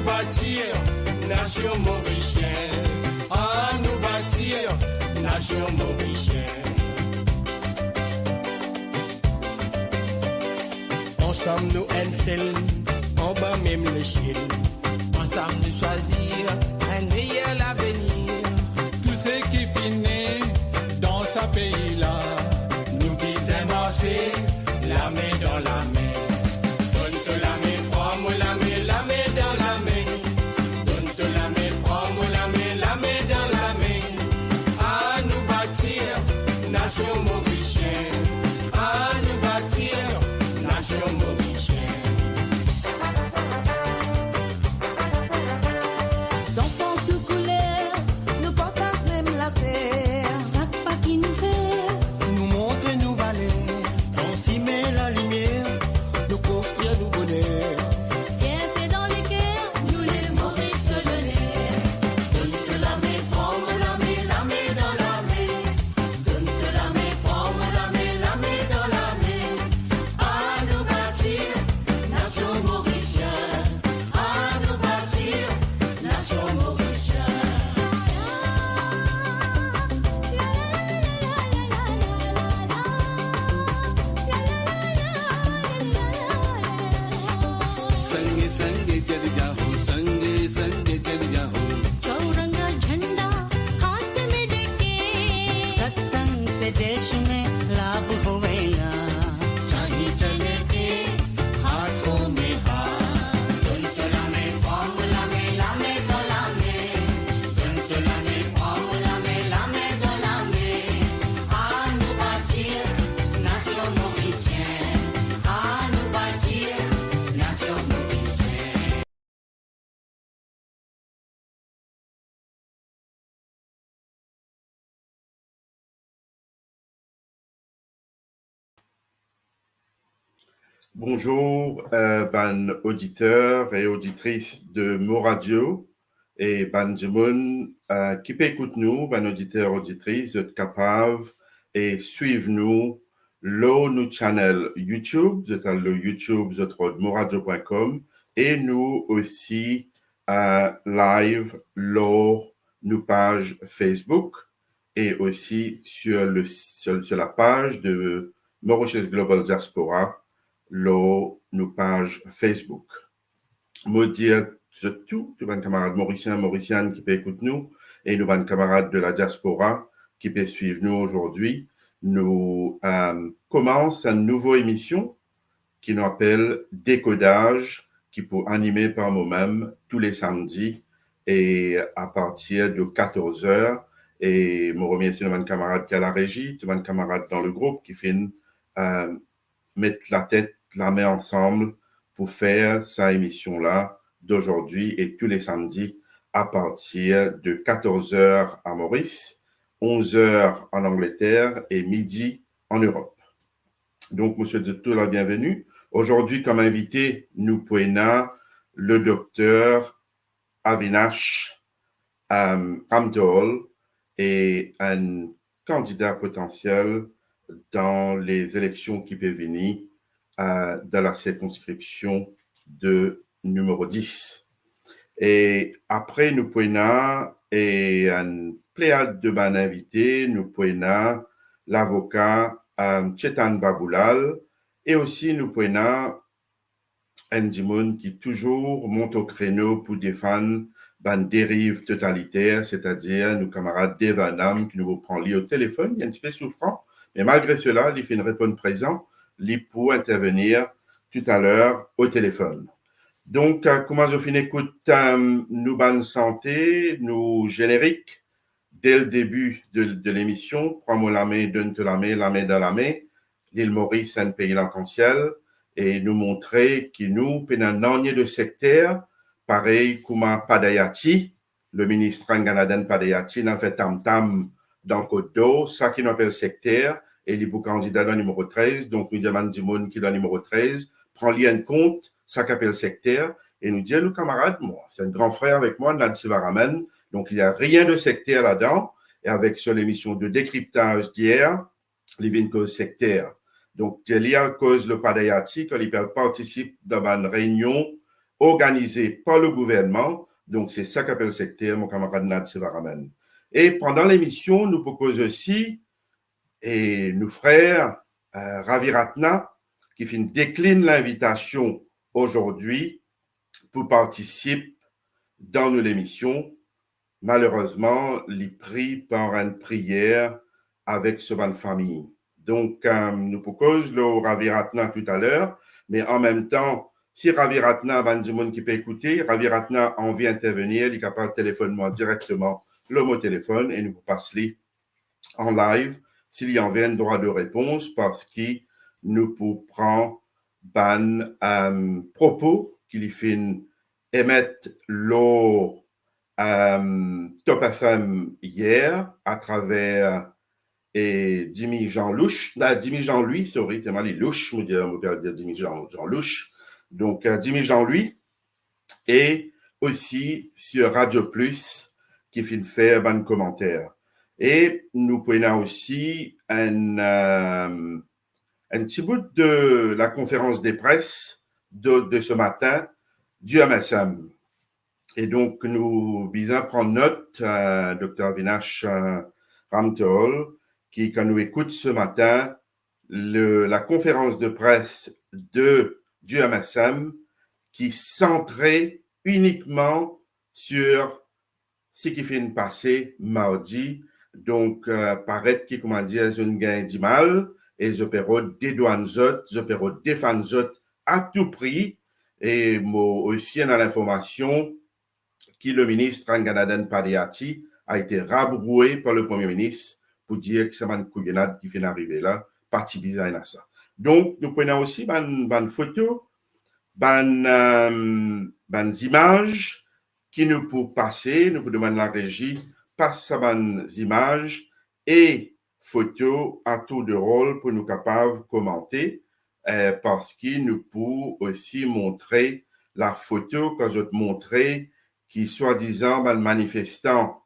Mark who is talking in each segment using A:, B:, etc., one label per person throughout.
A: bâtir nation mauricienne, à nous bâtir nation mauricienne. Ensemble nous un seul, en bas même l'échelle.
B: Ensemble nous choisir un meilleur avenir.
C: Tout ce qui finit dans ce pays-là,
A: nous qui sommes marcher, la main dans la main. Donne-toi la main, prends-moi la main dans la main. Donne-toi la main, prends-moi la main dans la main. À nous bâtir nation mauricienne, à nous bâtir nation mauricienne.
D: Sans sang sous couleur, nous partons même la terre. Chaque pas qui nous fait,
C: nous montre nos valeurs. On s'y met la lumière, nous construire nous bonheur.
D: tiens paix dans les cœurs, nous les Maurice le l'air.
A: Donne-toi la main, prends-moi la main dans la main. Donne-toi la main, prends-moi la main dans la main. À nous bâtir nation mauricienne, à nous bâtir nation mauricienne.
C: Sange sange चल जाओ, संगे संगे चल जाओ.
D: चौरंगा झंडा हाथ में लेके सत्संग से देश में लाभ होवेला.
A: चाहे चले के हाथों में हाथ. donne-toi la main, prends-moi la main dans la main. donne-toi la main, prends-moi la main dans la main. À nous bâtir nation mauricienne, à nous bâtir nation mauricienne.
E: Bonjour, ban auditeurs et auditrices de Mo Radio et ban Jimoun qui peut écouter nous, ban auditeurs, auditrices, vous êtes capables et suivre nous, nous channel YouTube, vous êtes le YouTube, vous êtes moradio.com et nous aussi live, nous page Facebook et aussi sur la page de Mauritius Global Diaspora, nos pages Facebook. Maudit tout les camarades mauriciennes qui peuvent écouter nous et nos camarades de la diaspora qui peuvent suivre nous aujourd'hui. Nous commençons une nouvelle émission qui nous appelle Décodage, qui peut animer par moi-même tous les samedis et à partir de 14h. Et je remercie nos camarades qui sont à la régie, tous mes camarades dans le groupe qui finissent mettre la main ensemble pour faire cette émission-là d'aujourd'hui et tous les samedis à partir de 14h à Maurice, 11h en Angleterre et midi en Europe. Donc, monsieur Dutto, la bienvenue. Aujourd'hui, comme invité, nous prenons le docteur Avinash Ramdol et un candidat potentiel dans les élections qui peuvent venir dans la circonscription de numéro 10. Et après, nous prenons un pléiade de ban invités, nous prenons l'avocat Chetan Baboulal et aussi nous prenons un Jimoun qui toujours monte au créneau pour défendre ban dérive totalitaire, c'est-à-dire nos camarades d'Evanam qui nous prend lié au téléphone, il est un petit peu souffrant, mais malgré cela, il fait une réponse présent, il peut intervenir tout à l'heure au téléphone. Donc, comment je finis écoute nous ban santé, nous génériques dès le début de l'émission, prends-moi la main, donne-toi la main dans la main, l'île Maurice, c'est un pays l'arc-en-ciel, et nous montrer que nous, pendant un an de secteur, pareil comme Padayati, le ministre canadien Padayati, n'a fait tam-tam dans Côte d'Eau, ça qui nous appelle secteur, et il est candidat dans le numéro 13, donc nous demandons du monde qui est dans le numéro 13, prend lien compte, ça qui appelle secteur, et nous dit à nos camarades, moi, c'est un grand frère avec moi, Nad Sivaramen, donc il n'y a rien de secteur là-dedans, et avec sur l'émission de décryptage d'hier, les vignes cause sectaire. Donc, il y a cause le Padayati, quand il participe dans une réunion organisé par le gouvernement. Donc, c'est ça qu'appelle le secteur, mon camarade Nad Sevaramen. Et pendant l'émission, nous proposons aussi, et nos frères, Ravi Ratna, qui décline l'invitation aujourd'hui pour participer dans l'émission. Malheureusement, il prie par une prière avec ce bonne famille. Donc, nous proposons le Ravi Ratna tout à l'heure, mais en même temps, si Ravi Ratna, ben, du monde qui peut écouter, Ravi Ratna a envie d'intervenir, il est capable de téléphoner directement le mot téléphone et nous passons en live s'il y en a un droit de réponse parce qu'il nous prend ban propos qu'il fait émettre lors Top FM hier à travers Jimmy Jean-Louche, Jimmy Jean-Louis, sorry, c'est mal les Louche, je vais dire Jimmy Jean-Louche. Donc, Jimmy Jean-Louis et aussi sur Radio Plus qui fait un commentaire. Et nous prenons aussi un petit bout de la conférence des presses de ce matin du MSM. Et donc, nous visons prendre note, Dr. Avinash Ramtol, qui, quand nous écoute ce matin, la conférence de presse du MSM, qui centrait uniquement sur ce qui fait passer mardi. Donc, paraît que, comment dire, je ne gagne du mal, et je peux dédouaner, je peux défendre à tout prix. Et moi aussi, on a l'information que le ministre Anganaden Padiati a été rabroué par le Premier ministre pour dire que c'est une couillonnade qui vient d'arriver là, parti bizarre à ça. Donc, nous prenons aussi une photo, une images qui nous pour passer, nous pour demander la régie, passe ces images et photos à tour de rôle pour nous capables de commenter parce qu'il nous peut aussi montrer la photo que je te montrais qui soi-disant le manifestant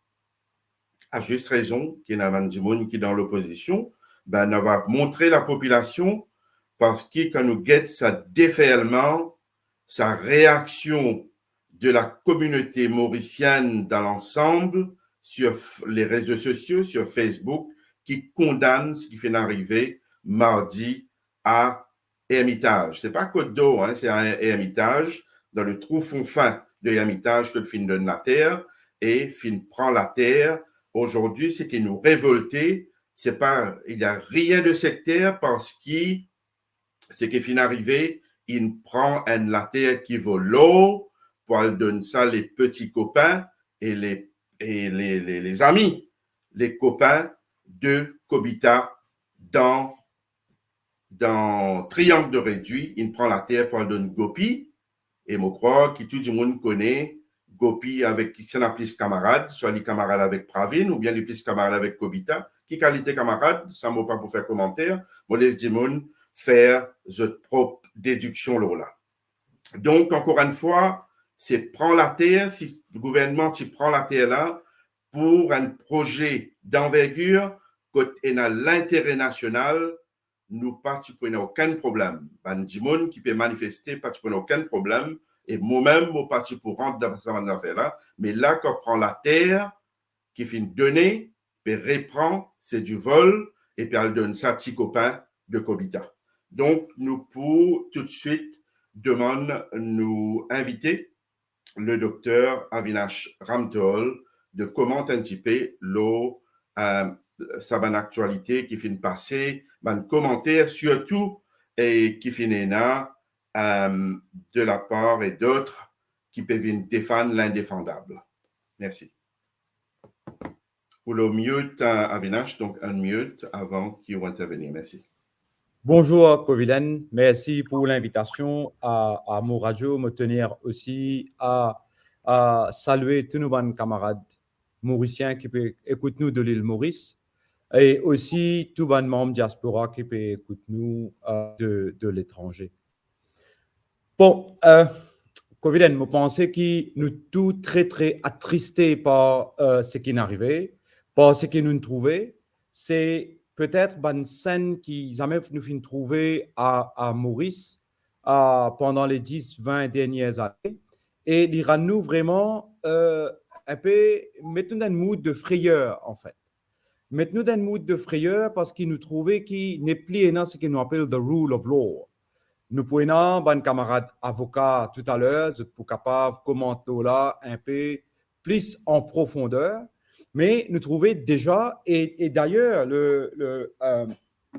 E: a juste raison, qui est un du monde qui est dans l'opposition, on va montrer la population parce que quand nous guette sa déferlement, sa réaction de la communauté mauricienne dans l'ensemble sur les réseaux sociaux, sur Facebook, qui condamne ce qui fait d'arriver mardi à Hermitage. C'est pas Côte d'Or, c'est un Hermitage, dans le trou fond fin de Hermitage que le fin donne la terre et fin prend la terre. Aujourd'hui, ce qui nous révoltait, c'est pas, il n'y a rien de sectaire parce que ce qui fin arrivé, il prend la terre qui vaut l'eau pour aller donner ça les petits copains et les amis, les copains de Kobita dans Triangle de Réduit. Il prend la terre pour aller donner Gopi. Et je crois que tout le monde connaît Gopi avec qui sont plus camarades, soit les camarades avec Pravin ou bien les plus camarades avec Kobita. Qui qualité camarade, ça ne m'a pas pour faire commentaire. Je laisse du monde faire votre propre déduction là. Donc, encore une fois, c'est prendre la terre, si le gouvernement qui prend la terre là pour un projet d'envergure et dans l'intérêt national, nous pas aucun problème. Ben, du monde qui peut manifester, pas aucun problème. Et moi-même, mon parti pour rentrer dans cette affaire-là. Mais là, quand on prend la terre, qui finit donner, puis reprend, c'est du vol, et puis elle donne ça à petit copain de Kobita. Donc, nous pour tout de suite demande nous inviter le docteur Avinash Ramtol de comment anticiper sa bonne actualité qui finit passer, un commentaire surtout et qui finit là de la part et d'autres qui peuvent défendre l'indéfendable. Merci. Pour le mute Avinash, donc un mute avant qu'il va intervenir. Merci.
F: Bonjour Kovilen, merci pour l'invitation à mon radio, me tenir aussi à saluer tous nos bons camarades mauriciens qui peuvent écouter nous de l'île Maurice et aussi tous les membres diaspora qui peuvent écouter nous de l'étranger. Bon, Kovilen, je pensais que nous tous très très attristés par ce qui est arrivé, par ce que nous trouvons, c'est peut-être une scène qui jamais nous fait trouver à Maurice pendant les 10-20 dernières années. et il rend nous vraiment un peu, mettons dans un mood de frayeur, en fait. Mettons dans un mood de frayeur parce qu'il nous trouvait qu'il n'est plus dans ce qu'on appelle the rule of law. Nous pouvons, bon camarade avocat tout à l'heure, vous êtes capable de commenter là un peu plus en profondeur, mais nous trouvons déjà, et d'ailleurs,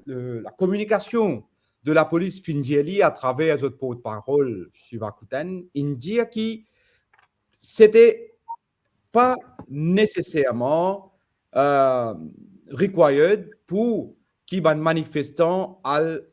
F: la communication de la police Findjeli à travers votre porte-parole, Shiva Kuten, il dit que c'était pas nécessairement required pour qu'un manifestant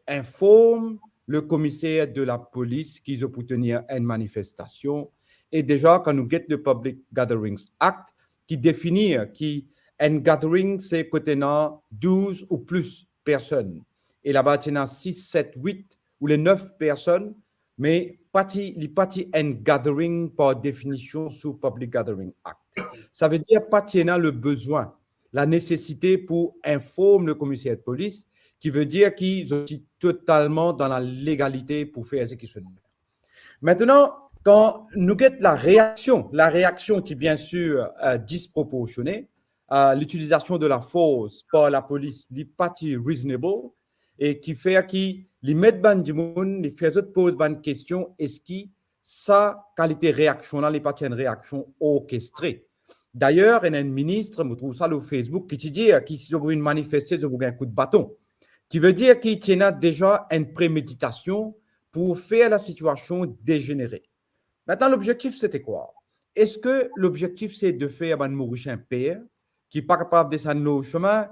F: informe le commissaire de la police qui peut tenir une manifestation. Et déjà, quand nous avons le Public Gatherings Act, qui définit qu'un gathering, c'est contenant 12 ou plus personnes. Et là-bas, il y a 6, 7, 8 ou les 9 personnes, mais il n'y a pas un gathering par définition sous Public Gathering Act. Ça veut dire pas qu'il y a le besoin, la nécessité pour informer le commissaire de police, qui veut dire qu'ils sont totalement dans la légalité pour faire ce qu'ils sont. Maintenant, quand nous avons la réaction qui est bien sûr disproportionnée, l'utilisation de la force par la police n'est pas reasonable et qui fait qu'ils mettent ban du monde, ils font poser ban question, est-ce que sa qualité réaction n'est pas une réaction orchestrée? D'ailleurs, il y a un ministre, je trouve ça sur Facebook, qui dit que si vous voulez manifester, vous avez un coup de bâton. Qui veut dire qu'il y a déjà une préméditation pour faire la situation dégénérer. Maintenant, l'objectif, c'était quoi? Est-ce que l'objectif, c'est de faire un Mauricien père qui n'est pas capable de descendre le chemin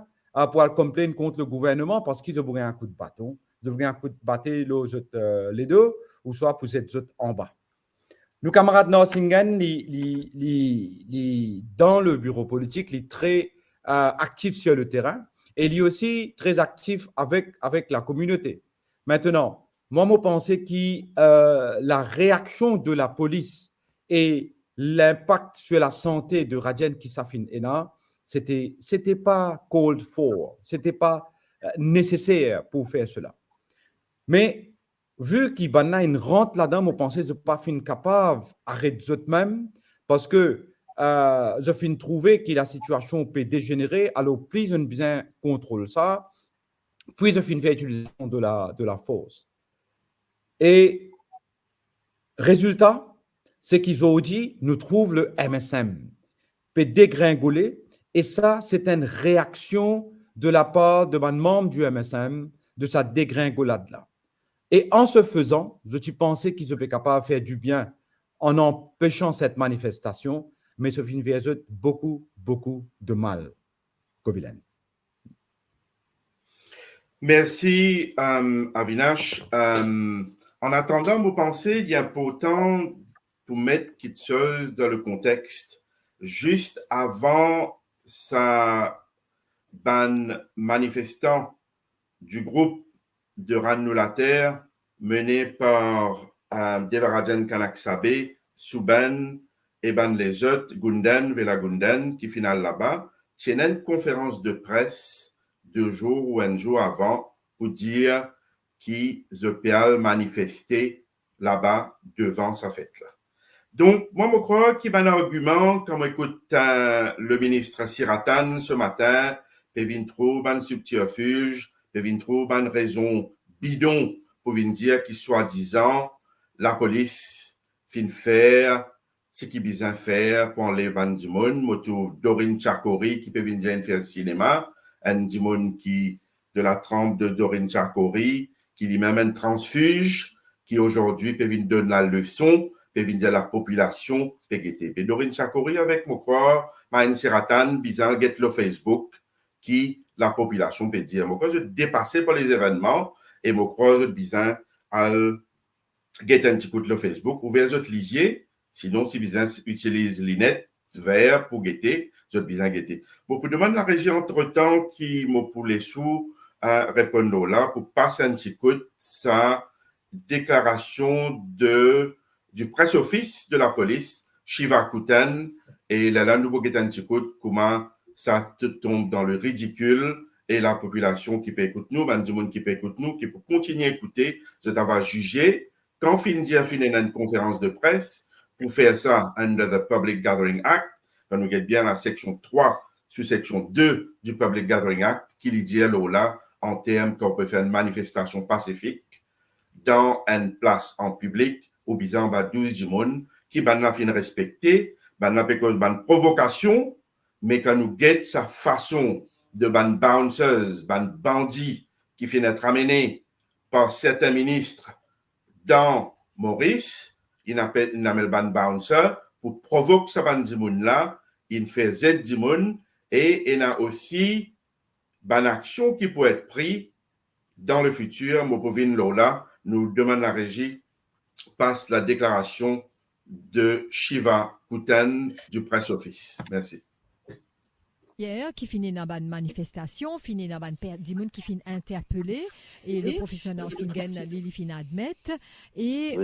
F: pour aller complaindre contre le gouvernement parce qu'ils ont un coup de bâton, ils ont un coup de bâton les deux, ou soit pour être en bas. Nos camarades Norsingen, dans le bureau politique, ils sont très actifs sur le terrain. Et il est aussi très actif avec la communauté. Maintenant, moi, je pense que la réaction de la police et l'impact sur la santé de Rajen Kisafin Ena, c'était pas called for, c'était pas nécessaire pour faire cela. Mais vu qu'il y a une rente là-dedans, je pense que je ne suis pas capable d'arrêter eux-mêmes parce que je finis trouver que la situation peut dégénérer, alors plus on bien contrôle ça, plus je finis faire utilisation de la force. Et résultat, c'est qu'ils ont dit, nous trouvons le MSM peut dégringoler, et ça, c'est une réaction de la part de mon membre du MSM, de sa dégringolade-là. Et en ce faisant, je pensais qu'ils étaient capables de faire du bien en empêchant cette manifestation, mais ça finit vers eux beaucoup de mal. Kovilen.
E: Merci, Avinash. En attendant, vous pensez il est important pour mettre quelque chose dans le contexte. Juste avant sa ban manifestant du groupe de Ranulataire mené par Devarajan Kanaksabe, Souben, et ben les autres, Gunden, Vela Gunden, qui finale là-bas, tiennent une conférence de presse 2 jours ou un jour avant pour dire qu'ils ont manifesté là-bas devant sa fête-là. Donc, moi, je crois qu'il y a un argument, quand on écoute le ministre Siratan ce matin, Pévin trouve un subterfuge, Pévin trouve une raison bidon pour venir dire qu'il soi-disant, la police fin faire ce qu'il besoin faire pour les bandes du monde. Je trouve Dorine Chakori qui peut venir faire le cinéma, un du monde qui, de la trempe de Dorine Chakori, qui lui-même un transfuge, qui aujourd'hui peut venir donner la leçon, peut venir dire la population, peut guetter. Et Dorine Chakori avec moi croire, Maïn Siratan, bizarre, get le Facebook, qui la population peut dire. Moi crois je dépassé par les événements, et moi crois je bizarre, à get un petit coup de le Facebook, ou vers autres lisier. Sinon, si vous utilisez l'inet vert pour guetter, vous avez besoin de guetter. Bon, pour demander la régie entre-temps qui m'a pour les sous à répondre là, pour passer un petit coup de sa déclaration du presse-office de la police, Shiva Kuten, et là, nous allons guetter un petit coup de comment ça tombe dans le ridicule et la population qui peut écouter nous, ben, du monde qui peut écouter nous, qui peut continuer à écouter, je t'avais jugé, quand Findia finit une conférence de presse, pour faire ça under the Public Gathering Act, on nous get bien la section 3 sur section 2 du Public Gathering Act qui dit là en termes qu'on peut faire une manifestation pacifique dans une place en public ou bien 12 du monde qui va fin respecter, va une provocation, mais quand nous get sa façon de ban bouncers, ban bandits qui finit être amené par certains ministres dans Maurice, il appelle ban bouncer pour provoquer sa ban du monde là, il fait Z du monde et il a aussi ban action qui peut être prise dans le futur. Mopovin Lola nous demande la régie passe la déclaration de Shiva Kuten du Press Office. Merci.
G: Hier, qui finit dans une manifestation, finit dans une personne qui finit interpellé et le professeur Norsingen, Lili finit admettre. Et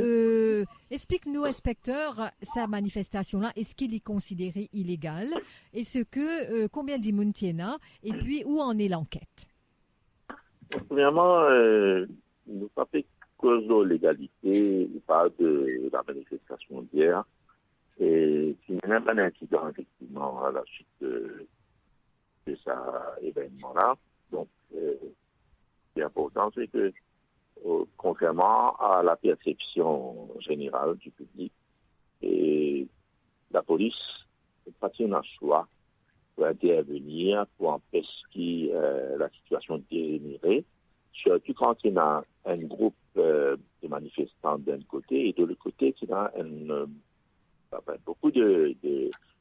G: explique-nous, inspecteur, sa manifestation-là, est-ce qu'il est considéré illégal? Est-ce que, combien de monde tient là? Et puis, où en est l'enquête?
H: Premièrement, nous pas fait cause de légalité, pas de la manifestation d'hier. Et il y a un incident, effectivement, à la suite de cet événement-là. Donc, ce qui est important, c'est que, contrairement à la perception générale du public, et la police n'a pas un choix pour intervenir, pour empêcher la situation dégénérer, surtout quand il y a un groupe de manifestants d'un côté, et de l'autre côté, il y a beaucoup de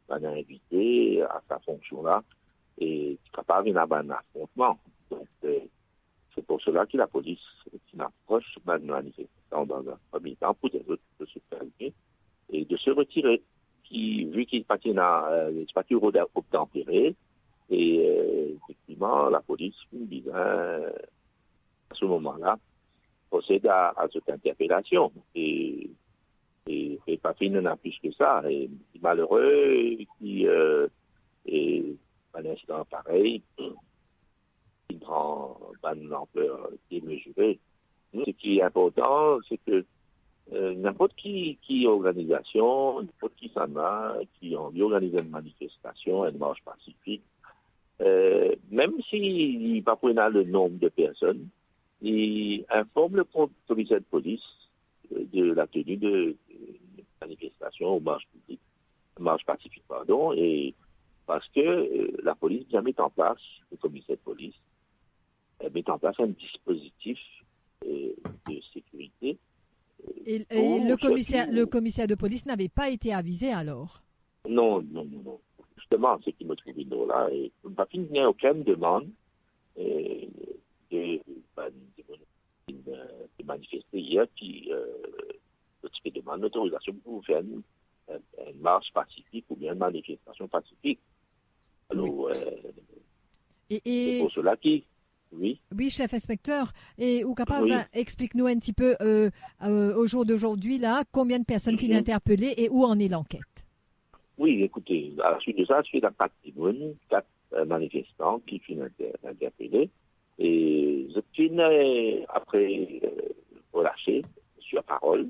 H: manières invités à sa fonction-là, et capable d'un affrontement. Donc, c'est pour cela que la police approche de manifestants dans un premier temps pour des autres de se calmer et de se retirer. Vu qu'il n'y a pas de rôle obtempéré, et effectivement, la police, à ce moment-là, procède à cette interpellation. Et pas fini n'a plus que ça. Et malheureux, et un incident pareil, qui prend une ampleur démesurée. Ce qui est important, c'est que n'importe qui organisation, n'importe qui s'en a, qui organise une manifestation, une marche pacifique, même s'il n'y a pas le nombre de personnes, il informe le commissaire de police de la tenue de manifestation ou marche publique, marche pacifique, pardon, et parce que la police vient mettre en place, le commissaire de police, met en place un dispositif de sécurité.
G: Et le commissaire de police n'avait pas été avisé alors?
H: Non. Justement, ce qui me trouve là, et il n'y a aucune demande de manifester hier qui demande l'autorisation pour faire une marche pacifique ou bien une manifestation pacifique. Alors, c'est pour cela qui... Oui.
G: Oui, chef inspecteur. Et ou capable, explique-nous un petit peu au jour d'aujourd'hui, là, combien de personnes finissent interpellées et où en est l'enquête? Oui,
H: écoutez, à la suite de ça, il y a 4 manifestants qui finissent interpellés. Et je finis après relâché sur parole.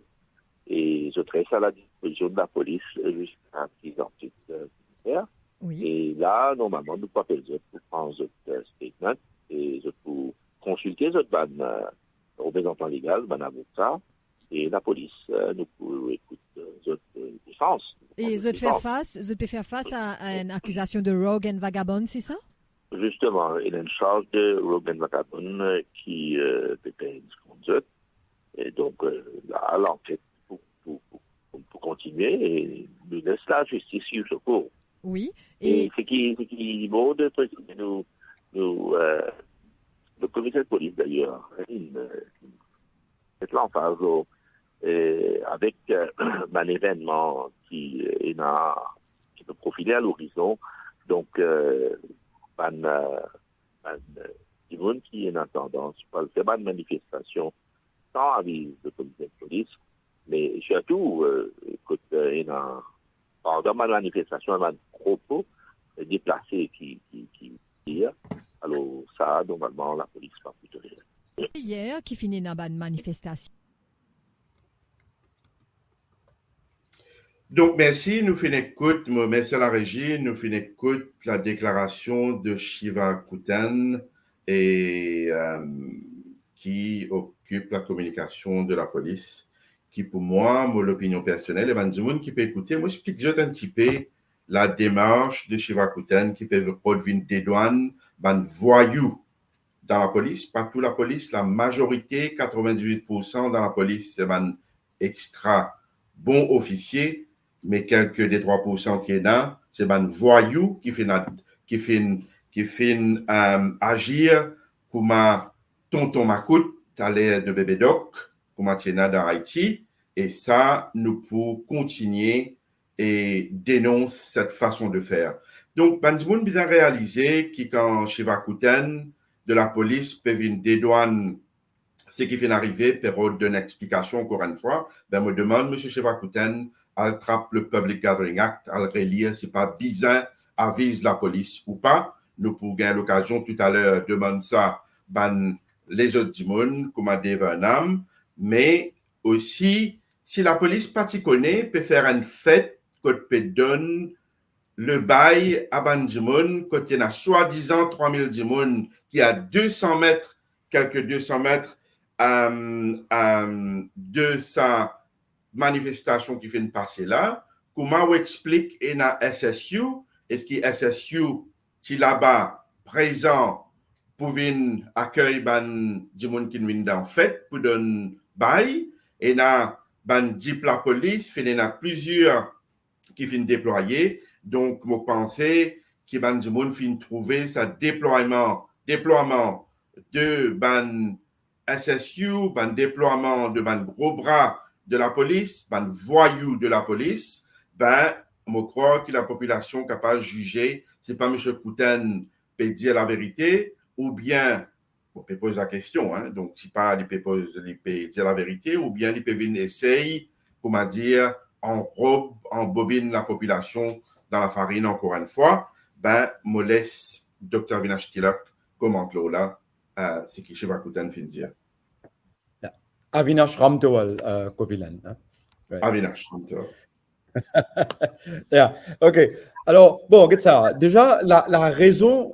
H: Et je traite à la disposition de la police jusqu'à 6 enquêtes militaires.
G: Oui.
H: Et là, normalement, nous pouvons pour prendre notre statement et pour consulter notre représentant légal, avocat, et la police nous pouvons écouter notre défense.
G: Et vous pouvez faire face à une accusation de rogue and vagabond, c'est ça?
H: Justement, il y a une charge de rogue and vagabond qui dépend contre eux. Et donc, là, l'enquête pour continuer et nous laisse la justice sur ce cours.
G: Oui.
H: Et ce qui vaut de préciser, le commissaire de police d'ailleurs, est là en phase avec un événement qui peut profiler à l'horizon. Donc, du monde qui est en tendance, pas faire une manifestation sans avis de commissaire de police, mais surtout, pendant ma manifestation, un propos déplacé qui alors ça, normalement, la police va plutôt réagir.
G: Hier, qui finit dans une manifestation.
E: Donc, merci. Nous finissons écoute, merci à la régie. Nous finissons écoute la déclaration de Shiva Kuten et qui occupe la communication de la police. Qui, pour moi, l'opinion personnelle, et du monde qui peut écouter, moi, j'explique juste un petit peu la démarche de Shiva Kuten qui peut produire des douanes, voyous dans la police, pas toute la police, la majorité, 98% dans la police, c'est extra bon officier, mais quelques des 3% qui est là, c'est voyous qui fait agir comme tonton Macoute, à l'air de bébé doc, comme tiena dans Haïti, et ça, nous pouvons continuer et dénoncer cette façon de faire. Donc, Bandimoun bien réalisé qui quand Shiva Kuten de la police peut venir des douanes ce qui fait arriver, période d'une explication encore une fois, me demande, M. Shiva Kuten, attrape le Public Gathering Act, à le relire, c'est pas bizarre, avise la police ou pas. Nous pourrons gagner l'occasion tout à l'heure, demande ça, les autres du monde, comme à Devernam, mais aussi, si la police pas t'y connaît, peut faire une fête, qu'on peut donner le bail à Bandimoun, quand il y a soi-disant 3000 Dimoun qui a 200 mètres, quelques 200 mètres de sa manifestation qui fait une passer là. Comment on explique et na SSU, est-ce que SSU, si là-bas, présent, pour venir accueillir Dimoun qui vient dans fête, pour donner bail, et na dip la police, fait na plusieurs qui viennent déployer. Donc, je pense que ban du monde fin trouver sa déploiement de ban SSU, ban déploiement de ban gros bras de la police, ban voyous de la police, je crois que la population est capable de juger, c'est pas M. Kuten peut dire la vérité, ou bien, on peut poser la question, hein, donc si pas, il peut dire la vérité, ou bien il peut venir essayer, comment dire, en bobine la population dans la farine encore une fois, je laisse Dr. Avinash Tilak commente là, ce que Shiva Kuten fin dire.
F: Avinash Ramtowal, Kovilan. Hein?
E: Right. Avinash Ramtowal.
F: Yeah, ok. Alors, bon, regarde ça. Déjà, la raison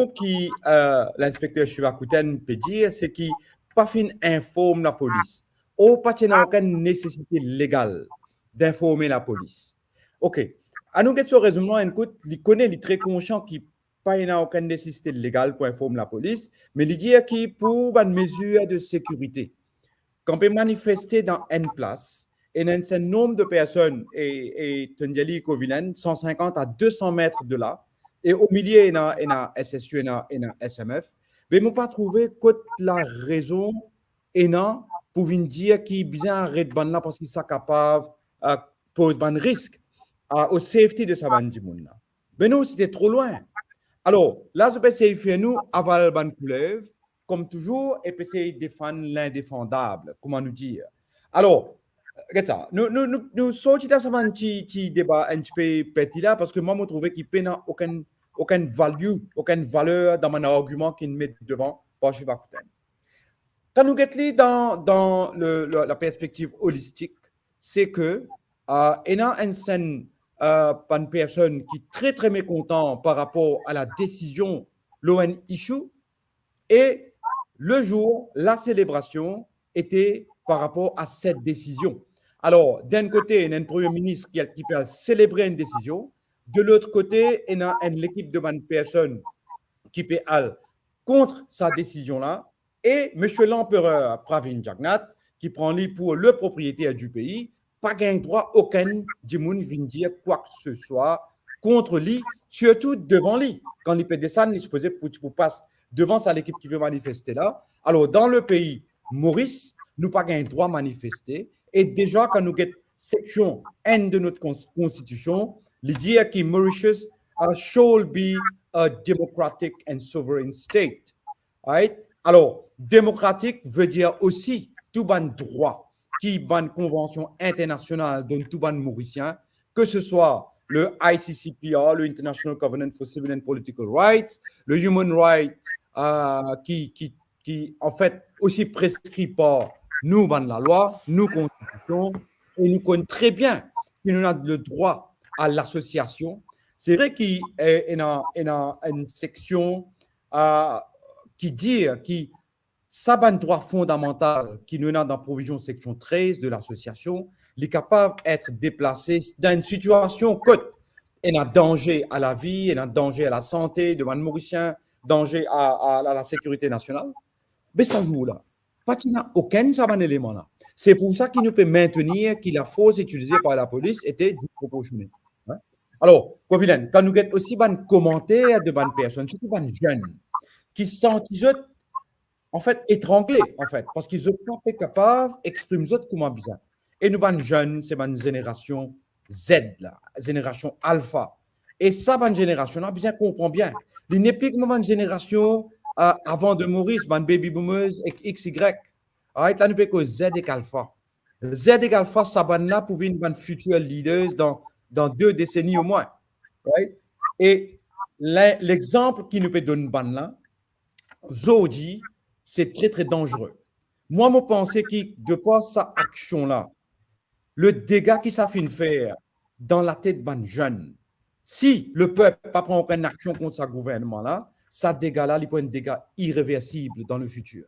F: qui l'inspecteur Shiva Kuten peut dire, c'est qu'il pas fin informe la police. Ou pas qu'il n'y a aucune nécessité légale d'informer la police. Ok. À nous, ce raisonnement, écoute, il connaît, il est très conscient qu'il n'y a aucune nécessité légale pour informer la police, mais il dit qu'il pour une mesure de sécurité, qu'on peut manifester dans une place, et un certain nombre de personnes, et Tundjali Kovilen, 150 à 200 mètres de là, et au milieu, il y a SSU et SMF, mais je n'ai pas trouvé la raison pour venir dire qu'il est bien arrêté là parce qu'il est capable de poser un risque au safety de sa bande. Mais nous, c'était trop loin. Alors, là, je peux essayer de faire nous aval ban couleuvre, comme toujours, et puis essayer de défendre l'indéfendable, comment nous dire. Alors, regarde ça, nous sortons dans ce petit débat un petit peu petit là, parce que moi, je trouve qu'il n'y a aucune valeur dans mon argument qui me met devant par Shiva Kuten. Quand nous regardons dans la perspective holistique, c'est que il y a une personne qui est très très mécontent par rapport à la décision l'ON issue, et le jour, la célébration était par rapport à cette décision. Alors, d'un côté, il y a un premier ministre qui peut célébrer une décision, de l'autre côté, il y a l'équipe de personnes qui peut aller contre sa décision-là, et M. l'empereur Pravin Jagnnath, qui prend lui pour le propriétaire du pays, pas gain droit aucun d'Imoun vient dire quoi que ce soit contre lui, surtout devant lui. Quand il peut descendre, il se posait pour passer devant sa l'équipe qui peut manifester là. Alors, dans le pays Maurice, nous pas gain droit manifester. Et déjà, quand nous avons section N de notre constitution, il dit que Mauritius shall be a democratic and sovereign state. Right? Alors, démocratique veut dire aussi tout ban droit qui ban convention internationale de tout ban mauricien, que ce soit le ICCPR, le International Covenant for Civil and Political Rights, le Human Rights qui en fait aussi prescrit par nous ban la loi, nous constitution, et nous connaissons très bien qui nous a le droit à l'association. C'est vrai qu'il y a une section qui dit que ça a un droit fondamental qui nous a dans la provision section 13 de l'association, il est capable d'être déplacé dans une situation que il y a un danger à la vie, il y a un danger à la santé de Mauricien, danger à la sécurité nationale. Mais ça joue là. Pas qu'il n'y a aucun élément là. C'est pour ça qu'il nous peut maintenir que la force utilisée par la police était disproportionnée. Hein? Alors, Kovilen, quand nous avons aussi des commentaires de bonnes personnes, surtout des jeunes, qui sont en fait étranglés, en fait, parce qu'ils ne sont pas capables d'exprimer comment bizarre. Et nous, les jeunes, c'est une génération Z, là, génération alpha. Et ça, une génération, on a bien comprend bien. Il n'est plus comme une génération avant de mourir, une baby boomers et XY. Là, nous avons que Z et alpha. Z et alpha, ça va là pour une future leaders dans 2 décennies au moins. Right? Et l'exemple qui nous peut donner là, Zodi, c'est très, très dangereux. Moi, je pense que de par cette action-là, le dégât qui ça fait faire dans la tête d'un jeune, si le peuple ne prend aucune action contre ce gouvernement-là, ça dégât-là, il peut être un dégât irréversible dans le futur.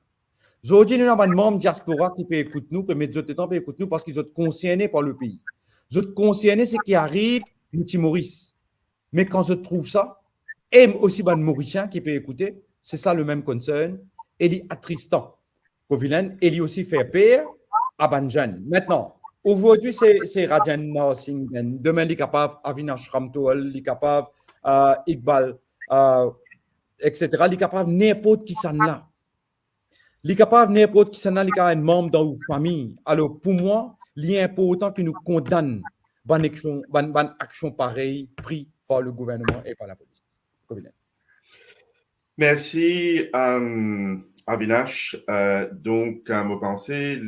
F: Aujourd'hui, nous avons un membre diaspora qui peut écouter nous, peut mettre d'autres temps, peut écouter nous parce qu'ils sont concernés par le pays. Ils sont concernés, c'est qui arrive, nous Maurice. Mais quand je trouve ça, et aussi un Mauricien qui peut écouter, c'est ça le même concern, et il est attristant. Kovilen, il aussi fait peur à Banjan. Maintenant, aujourd'hui, c'est Rajan Singhen. Demain, il est capable, Avinash Ramtol, il est capable, Iqbal, etc. Il est capable n'importe qui s'en là. Il est capable n'importe qui s'en là, il est un membre dans une famille. Alors, pour moi, il est important que nous condamnions une action pareille prise par le gouvernement et par la police. Kovilen.
E: Merci, Avinash. Donc, à me penser,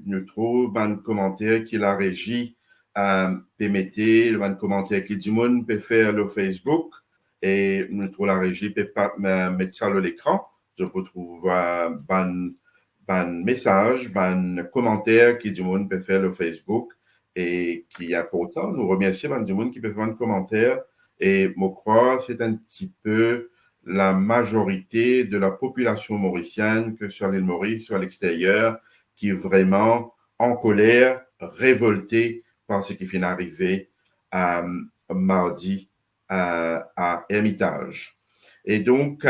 E: nous trouvons un commentaire qui la régie peut mettre, un commentaire qui dit monde peut faire le Facebook et nous trouvons la régie peut pas mettre ça à l'écran. Je peux trouver un message, un commentaire qui dit monde peut faire le Facebook et qui est important. Nous remercions du monde qui peut faire un commentaire et je crois que c'est un petit peu la majorité de la population mauricienne que sur l'île Maurice, sur l'extérieur, qui est vraiment en colère, révoltée par ce qui vient d'arriver mardi à Hermitage. Et donc,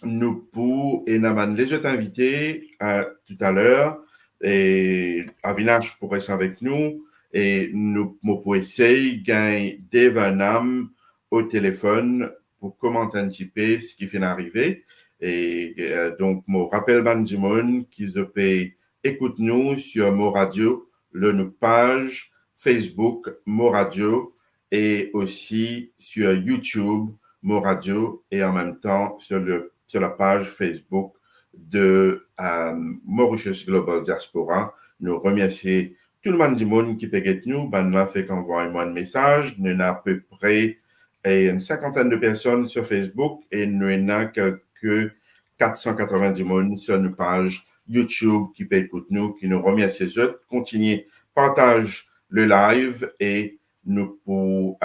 E: nous pour les autres invités tout à l'heure, et Avinash pourrait être avec nous, et nous pouvons essayer de gagner des Vanam au téléphone pour commenter un petit peu ce qui vient d'arriver. Et donc, je rappelle Bandimon qu'ils peut écouter nous sur Mo Radio, notre page Facebook Mo Radio et aussi sur YouTube Mo Radio et en même temps sur la page Facebook de Mauritius Global Diaspora. Nous remercions tout le monde du monde qui peut être nous. Ben, fait qu'envoie-moi un message. Nous avons à peu près une cinquantaine de personnes sur Facebook et nous avons quelques 490 monde sur notre page YouTube qui peut écouter nous, qui nous remercie eux. Continuez, partage le live et nous pour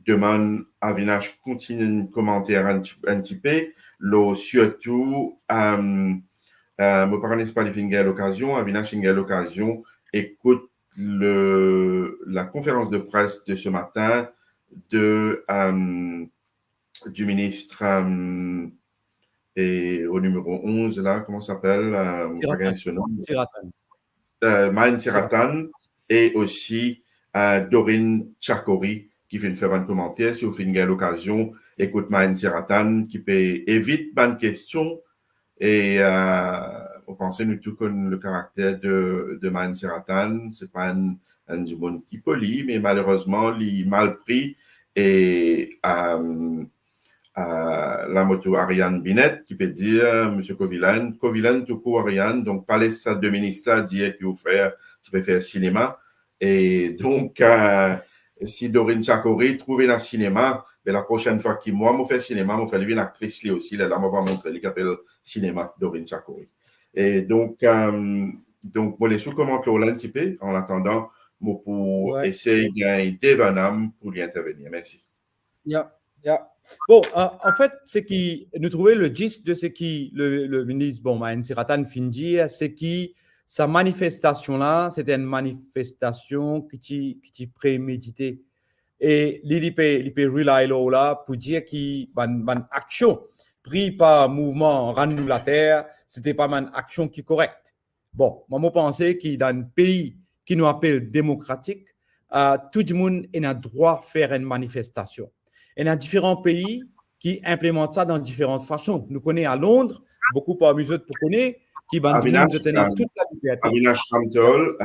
E: demande à Avinash continue de commenter un petit peu. Là, surtout, me parlez pas les fingers à l'occasion, Avinash à l'occasion, écoute la conférence de presse de ce matin du ministre et au numéro 11, là, comment ça s'appelle? Maïn Siratan et aussi Dorine Tchakori qui vient faire un commentaire. Si vous finissez l'occasion, écoute Maïn Siratan qui peut éviter bonne question et on pensait nous tout comme le caractère de Maïn Siratan. C'est pas un du monde qui poli, mais malheureusement, il est mal pris et la moto Ariane Binet qui peut dire Monsieur Kovilen tout court Ariane, donc pas laisser ça 2 ministres là dire qu'il peut faire cinéma et donc si Dorine Chakori trouve un cinéma, mais la prochaine fois qu'il moi fait cinéma, moi faire une actrice aussi là on va montrer qui appelle cinéma Dorine Chakori et donc Donc, moi, les sous-commentes un petit peu, en attendant, moi, pour
F: Ouais.
E: essayer d'un Devanam pour y intervenir. Merci.
F: Yeah, yeah. Bon, en fait, c'est qui nous trouver le gist de ce qui le ministre, bon, Mahen Siratan fin dire, c'est qui sa manifestation là, c'était une manifestation qui préméditée. Et l'IP rely là pour dire qu'il ban action pris par mouvement Rendre la terre, c'était pas une action qui est correcte. Bon, moi, je pense que dans un pays qui nous appelle démocratique, tout le monde a droit de faire une manifestation. Il y a différents pays qui implémentent ça dans différentes façons. Nous connaissons à Londres, beaucoup parmi eux pour connaître, qui ban toute la liberté.
E: Avinash Ramtol,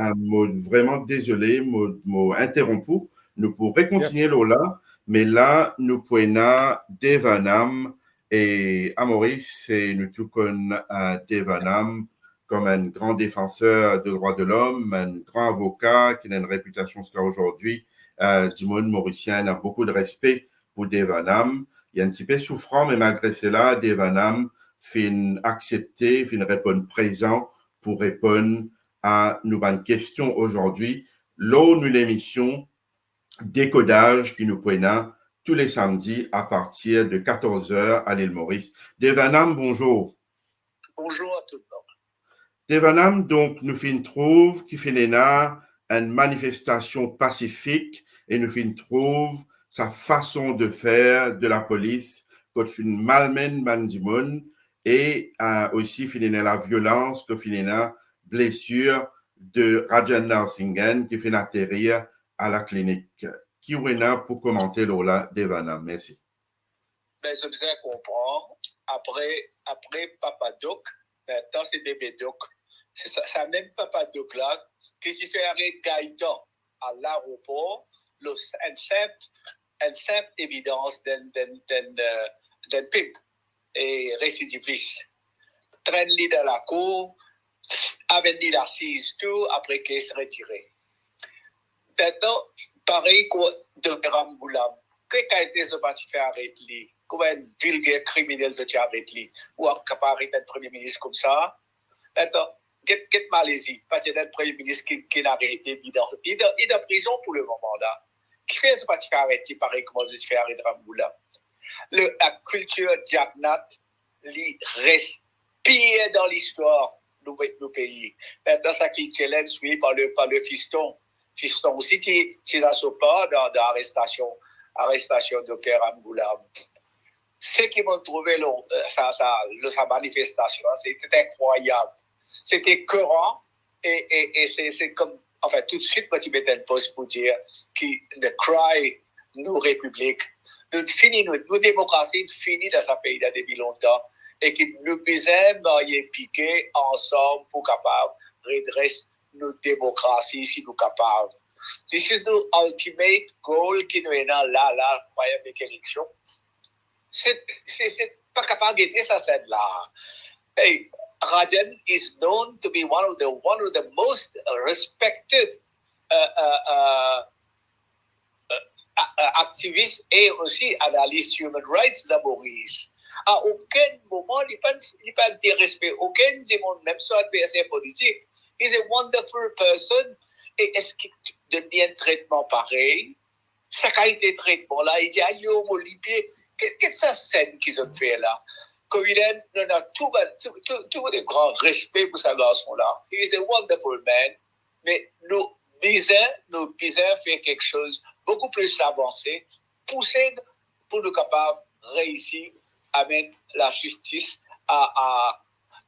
E: vraiment désolé, m'a interrompu. Nous pourrions continuer là, mais là, nous pouvons Devanam et Maurice, et nous tout connaissons Devanam comme un grand défenseur des droits de l'homme, un grand avocat qui a une réputation jusqu'à aujourd'hui. Du monde mauricien a beaucoup de respect pour Devanam. Il est un petit peu souffrant, mais malgré cela, Devanam fin accepter, fin répondre présent pour répondre à nos bonnes questions aujourd'hui. Là, nous l'émission Décodage qui nous prend tous les samedis à partir de 14h à l'île Maurice. Devanam, bonjour.
I: Bonjour à tout le monde.
E: Devanam, donc, nous fin trouve qui fait une manifestation pacifique et nous fin trouve sa façon de faire de la police quand fin malmène Bandimon et aussi finir la violence que finir blessure de Rajan Narsingen qui fait atterrir à la clinique. Qui est là pour commenter Lola Devanam? Merci.
I: Ben, je vous comprends. Après Papadoc, maintenant c'est bébé Doc. C'est ça même Papadoc là qui s'est fait arrêter Gaëtan à l'aéroport. Une simple évidence d'un pimp et récidiviste. Traîne-lui dans la cour, avec l'assise, tout, après qu'il se retiré. Maintenant, pareil que Dr. Ramgoulam, qu'est-ce qui a été ce parti fait arrêter lui? Comment un vulgaire criminel se tient avec lui? Ou un capable d'un premier ministre comme ça? Maintenant, qu'est-ce Malaisie? Parce qu'il y a un premier ministre qui l'a arrêté, il est en prison pour le moment là. Qui fait ce parti fait arrêter, pareil comme je fais arrêter Ramgoulam? La culture Jagnat, lui respire dans l'histoire de nos pays. Maintenant, ça qui est suivi par le fiston. Fiston aussi, tu n'as pas dans l'arrestation Dr. Ramgoulam. Ce qui m'ont trouvé sa manifestation, c'était incroyable. C'était écœurant et c'est comme, enfin, tout de suite, moi, tu mets un poste pour dire que the cry, nos républiques, nos démocraties, fini dans ce pays depuis longtemps et que nous besoin y piquer ensemble pour capable redresser nos démocraties si nous capables. This is the ultimate goal qui nous est là, avec l'élection. C'est pas capable de guetter ça, c'est là. Hey, Rajan is known to be one of the most respected activistes et aussi analystes human rights de Maurice. À aucun moment, il n'y a pas de respect. Aucun du monde, même sur l'adversaire politique. He's a wonderful person. Et est-ce qu'il donne un traitement pareil? Sa qualité de traitement là, il dit, aïe, Olivier, qu'est-ce que c'est qu'ils ont fait là? Covident, nous avons tout le grand respect pour ce garçon-là. He is a wonderful man. Mais nous disons faire quelque chose beaucoup plus avancé, pousser pour nous capables de réussir à mettre la justice à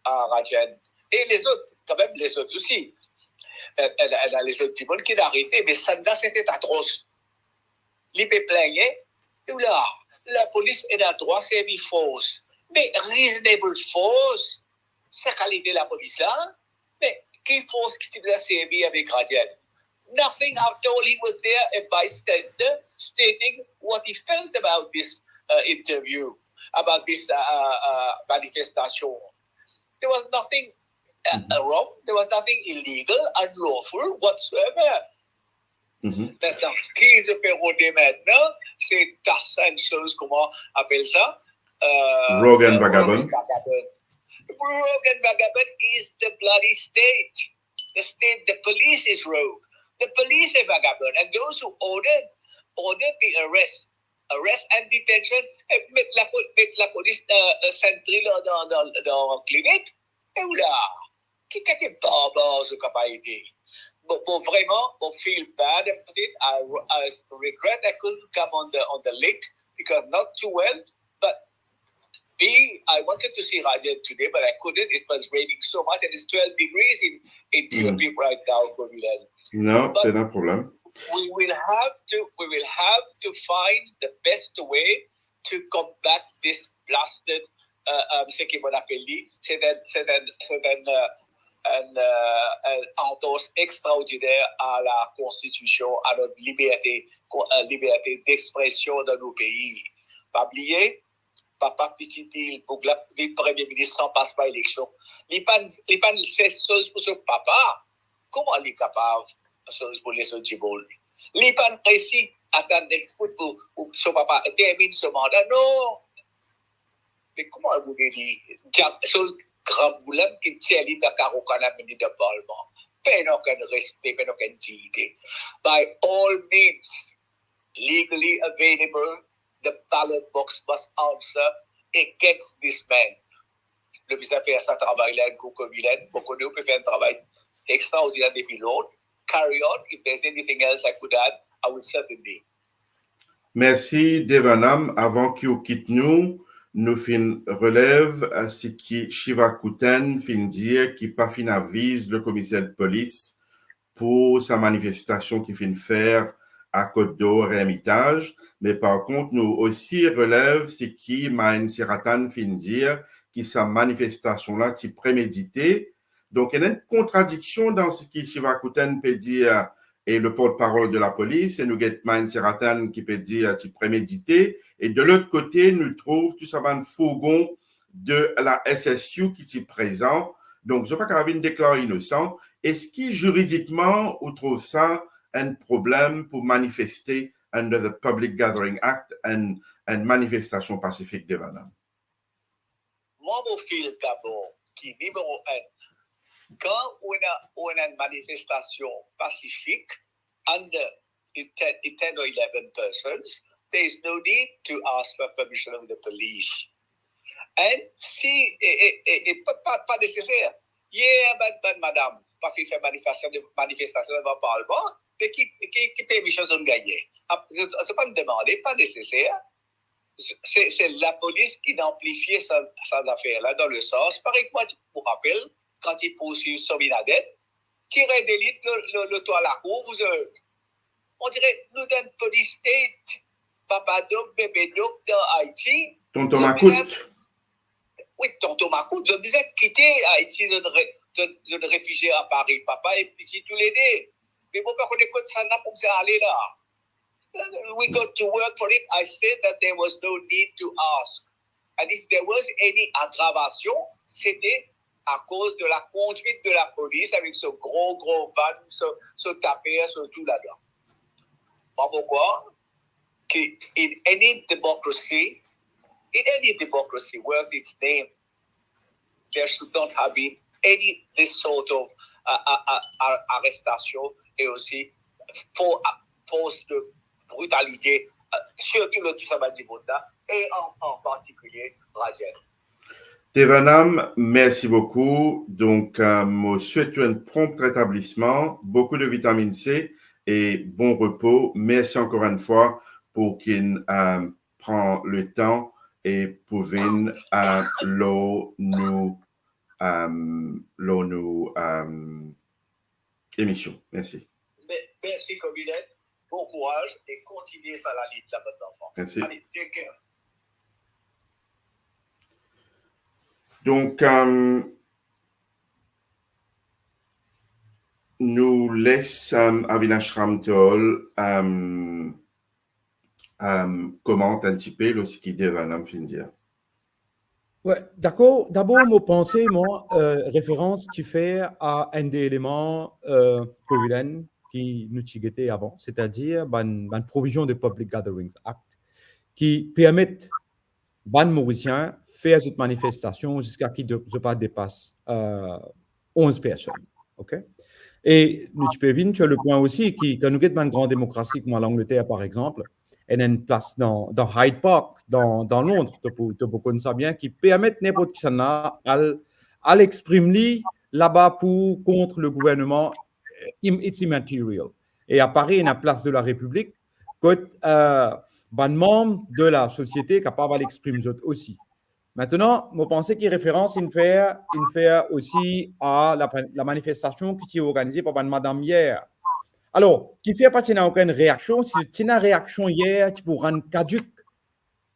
I: Rajan. Et les autres, quand même, les autres aussi. Elle a les autres people qui l'ont arrêté, mais ça là, c'était atroce. L'IP plaignait, et là, la police est à droit servir force. Mais reasonable force, sa qualité de la police là, mais quelle force qui s'est servir avec Rajan? Nothing after all, he was there, a bystander, stating what he felt about this interview, about this manifestation. There was nothing wrong, there was nothing illegal, unlawful whatsoever. Maintenant, qui se fait rôder maintenant, c'est Tarzan chose, comment on appelle ça?
E: Rogan Vagabond.
I: Rogan Vagabond is the bloody state. the police is rogue. The police est vagabond. And those who ordered the arrest and detention, mettre la police centrée dans la clinique. Et là, qui est barbare ce qu'a pas été? But vraiment, I feel bad about it. I regret I couldn't come on the link because not too well. But I wanted to see Raja today, but I couldn't. It was raining so much, and it's 12 degrees in QP right now, Kovilan.
E: No, c'est un problème.
I: We will have to find the best way to combat this blasted ce qu'on appelle c'est un entorse extraordinaire à la Constitution, à notre liberté d'expression dans nos pays. Pas oublier, papa petit pour le premier ministre sans passe pas élection. Il pas c'est chose pour ce papa. Comment il est capable chose pour les autres Djiboul? Il pas précis attendre pour son papa termine ce mandat. Non. Mais comment vous dire chose grand boulot qui tient les Dakar au Canada de Parlement. Pas aucun respect, pas aucune dignité. By all means, legally available, the ballot box must answer against this man. Le ministre fait ça travail-là, beaucoup de nous peuvent faire un travail extraordinaire depuis l'autre. Carry on. If there's anything else I could add, I would certainly.
E: Merci, Devanam. Avant qu'il quitte nous fin relève à ce qui Shiva Kuten fin dire qui pas fin avise le commissaire de police pour sa manifestation qui fin faire à Côte d'Or et Hermitage, mais par contre nous aussi relève ce qui Maïn Siratan fin dire qui sa manifestation là qui prémédité. Donc il y a une contradiction dans ce qui Shiva Kuten peut dire et le porte-parole de la police, et nous avons Maïn Siratan qui peut dire qui prémédité. Et de l'autre côté, nous trouvons tout ça un fourgon de la SSU qui est présent. Donc, je ne sais pas qu'il y avait une déclaration innocent. Est-ce que juridiquement, on trouve ça un problème pour manifester under the Public Gathering Act une manifestation pacifique de Vanam?
I: Moi, je file d'abord qui numéro 1. Quand on a une manifestation pacifique under 10 or 11 persons, there is no need to ask for permission of the police. And si, pas nécessaire. Yeah, madame, pas fait manifestation devant le Parlement, mais qui permission de gagner? C'est pas demandé, pas nécessaire. C'est la police qui amplifie ces affaires-là dans le sens, par exemple, pour rappel, quand ils poursuivent Sobinadette, tirer d'élite le toit à la cour, on dirait, nous donne police state, Papa Doc, Bébé Doc dans Haïti.
E: Tonton Macoute.
I: Oui, Tonton Macoute. Je disais quitter Haïti de réfugiés à Paris, papa, et puis tous les deux. Mais bon, on écoute ça pour ça aller là. We got to work for it. I said that there was no need to ask. And if there was any aggravation, c'était à cause de la conduite de la police avec ce gros van, ce tapé, ce tout là-dedans. Pas pourquoi? In any democracy worth its name, there should not have been any this sort of arrestation et aussi force de brutalité, surtout le Toussabandibota et en particulier Rajen.
E: Devanam, merci beaucoup. Donc, je souhaite un prompt rétablissement, beaucoup de vitamine C et bon repos. Merci encore une fois pour qu'il prend le temps et pour venir à l'eau nous émission. Merci.
I: Merci, Cominette. Bon courage et continuez à la lutte, là, votre enfant.
E: Merci.
I: Allez, take care.
E: Donc, nous laissons Avinash Ramtol comment un petit peu ce qui devient finir.
F: Ouais, d'accord. D'abord, mon pensée, référence qui fait à un des éléments provident qui nous tigétait avant, c'est-à-dire une provision de Public Gatherings Act qui permettent ban Mauriciens faire cette manifestation jusqu'à qui ne pas dépasse 11 personnes. OK? Et nous peux venir sur le point aussi que nous avons une grande démocratie comme l'Angleterre, par exemple, et une place dans Hyde Park, dans Londres, tu peux ça bien, qui permet n'importe qui à l'exprimer là-bas contre le gouvernement. It's immaterial. Et à Paris, il y a une place de la République que un membre de la société est capable de l'exprimer aussi. Maintenant, je pense qu'il référence une fait aussi à la manifestation qui est organisée par madame hier. Alors, qui fait pas qu'il n'y a aucune réaction, si tu as une réaction hier, tu peux rendre caduque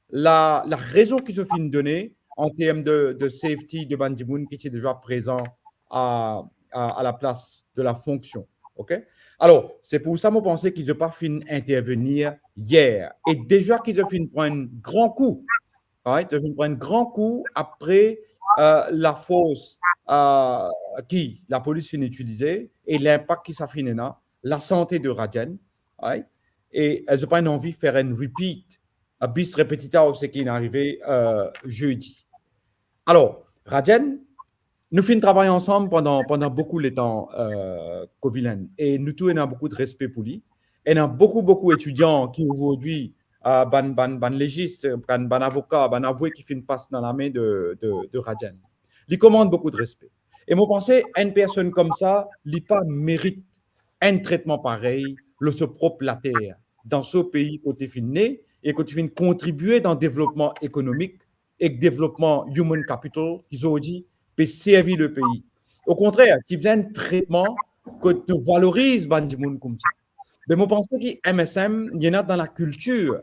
F: la raison qui se fait donner en termes de safety de Bandimoun qui est déjà présent à la place de la fonction. OK? Alors, c'est pour ça que je pensais qu'ils n'ont pas fini d'intervenir hier. Et déjà qu'ils ont fini de prendre un grand coup. Right? Ils ont pris un grand coup après la force qui la police finit d'utiliser et l'impact qui ça finit là, la santé de Rajan. Right? Et elles n'ont pas envie de faire un repeat, un bis répétiteur, ce qui est arrivé jeudi. Alors, Rajan, nous finissons travailler ensemble pendant beaucoup de temps, Covilan, et nous tous, on a beaucoup de respect pour lui. Et on a beaucoup d'étudiants qui aujourd'hui ban légiste, ban avocat, ban avoué qui fait une passe dans la main de Rajan. Il commande beaucoup de respect. Et moi, je pense une personne comme ça, il pas mérite un traitement pareil, le se propre la terre, dans ce pays côté fin né et côté fin contribuer dans le développement économique et le développement human capital, qu'ils ont dit, peut servir le pays. Au contraire, qui vient un traitement que nous valorise Bandimoun comme ça. Mais moi, je pense que MSM, il y en a dans la culture,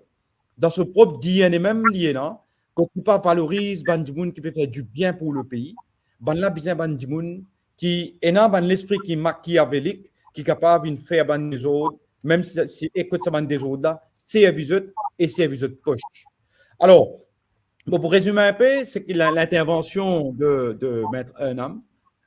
F: dans ce propre DNA même, il y en a, qu'on ne peut pas valoriser Bandimoun qui peut faire du bien pour le pays. Ben là, bien Bandimoun qui est dans l'esprit qui est machiavélique, qui est capable de faire des autres, même si écoute ça des autres là, service et service de poche. Alors, bon, pour résumer un peu, c'est que l'intervention de Maître Eunam,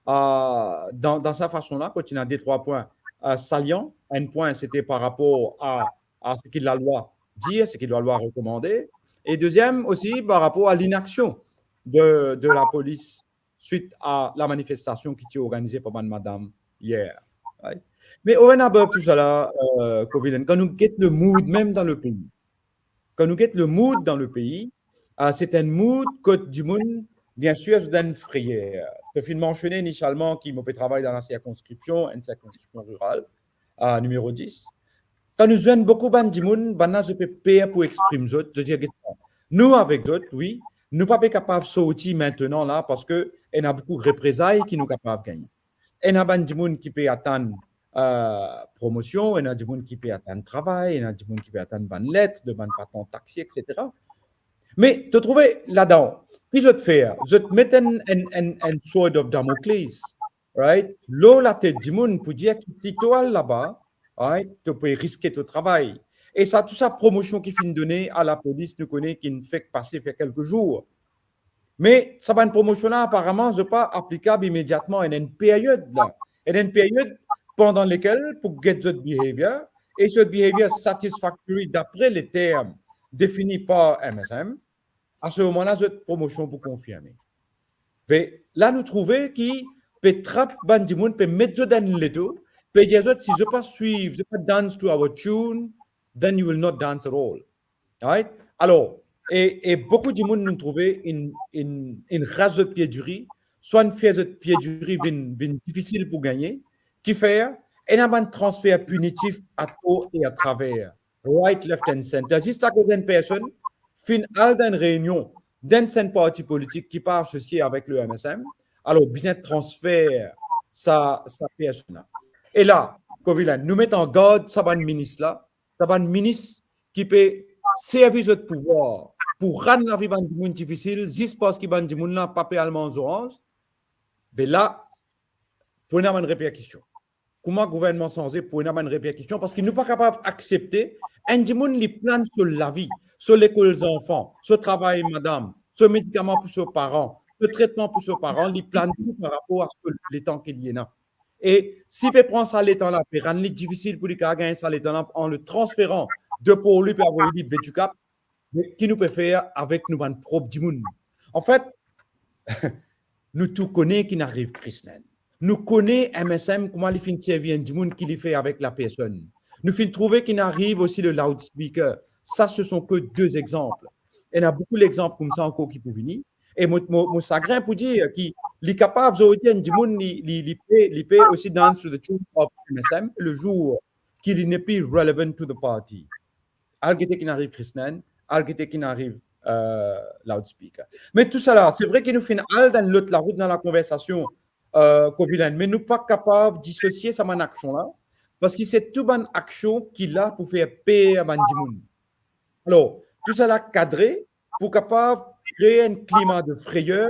F: dans sa façon-là, quand il a des 3 points salients. Un point, c'était par rapport à ce que la loi dit, ce que la loi recommandait. Et deuxième aussi, par rapport à l'inaction de la police suite à la manifestation qui était organisée par madame hier. Right? Mais au above tout ça là, quand nous guettons le mood même dans le pays, c'est un mood que du monde, bien sûr, je donne frayeur. Je vais mentionner initialement qu'il m'a fait travailler dans la circonscription, une circonscription rurale, numéro 10. Quand nous avons beaucoup de monde, je peux payer pour exprimer ça. Je dis, nous, avec d'autres, oui, nous ne sommes pas capables de sortir maintenant là parce qu'on a beaucoup de représailles qui nous sont capables de gagner. Il y a des gens qui peuvent attendre promotion, il y a des gens qui peuvent attendre travail, il y a des gens qui peuvent attendre une lettre, de patron taxi, etc. Mais te trouver là-dedans, puis je te fais, je te mets un sword of Damocles, right? L'eau la tête du monde pour dire que si toi là-bas, right, tu peux risquer ton travail. Et ça, tout ça, promotion qui finit donner à la police, nous connaît qui ne fait que passer fait quelques jours. Mais ça va une promotion là, apparemment, n'est pas applicable immédiatement à une période là. Et une période pendant laquelle, pour get the behavior, et ce behavior satisfactory d'après les termes définis par MSM, à ce moment-là, cette promotion pour confirmer. Mais là, nous trouvons qui peut trapper Bandimoun, peut mettre dans le dos, peut dire si je ne pas suivre, je ne pas dance to our tune, then you will not dance at all. Right? Alors, et beaucoup de monde nous trouvé une race de pied du riz, soit une fièvre de pied du riz difficile pour gagner, qui fait un transfert punitif à tôt et à travers, right, left and center. Juste à cause d'une personne, final d'une réunion d'un parti politique qui pas associé avec le MSM, alors bien transfert sa personne. Et là, Covilan, nous mettons en garde Saban ministre là, Saban ministre qui peut servir de pouvoir pour rendre la vie du monde difficile, juste parce que du monde là papier allemand orange. Mais là, pour une bonne répercussion. Comment le gouvernement censé pour une bonne répercussion parce qu'il n'est pas capable d'accepter un du monde qui plane sur la vie, sur l'école des enfants, sur le travail madame, sur le médicament pour ses parents, le traitement pour ses parents, il plane tout par rapport à les temps qu'il y a. Et si on prend ça les temps là, c'est rendre difficile pour les gars gagner ça les temps là en le transférant de pour lui pour avoir dit du cap, qui nous peut faire avec nous propre du monde. En fait, nous tous connaissons qui n'arrive Christine. nous connaissons MSM, comment il finit servir du monde qu'il fait avec la personne. Nous finissons trouver qu'il arrive aussi le loudspeaker. Ça, ce sont que 2 exemples. Il y en a beaucoup d'exemples comme ça encore qui peuvent venir. Et mon chagrin pour dire qu'il est capable de du monde, il peut aussi dance to the tune of MSM le jour qu'il n'est plus relevant to the party. Algete qui n'arrive Christian, algete qui n'arrive loudspeaker. Mais tout ça là, c'est vrai qu'il nous fait dans l'autre la route dans la conversation, mais nous pas capable de dissocier sa action là, parce que c'est toute bonne action qu'il a pour faire paix à Bandimoun. Alors, tout ça là cadré pour capable créer un climat de frayeur,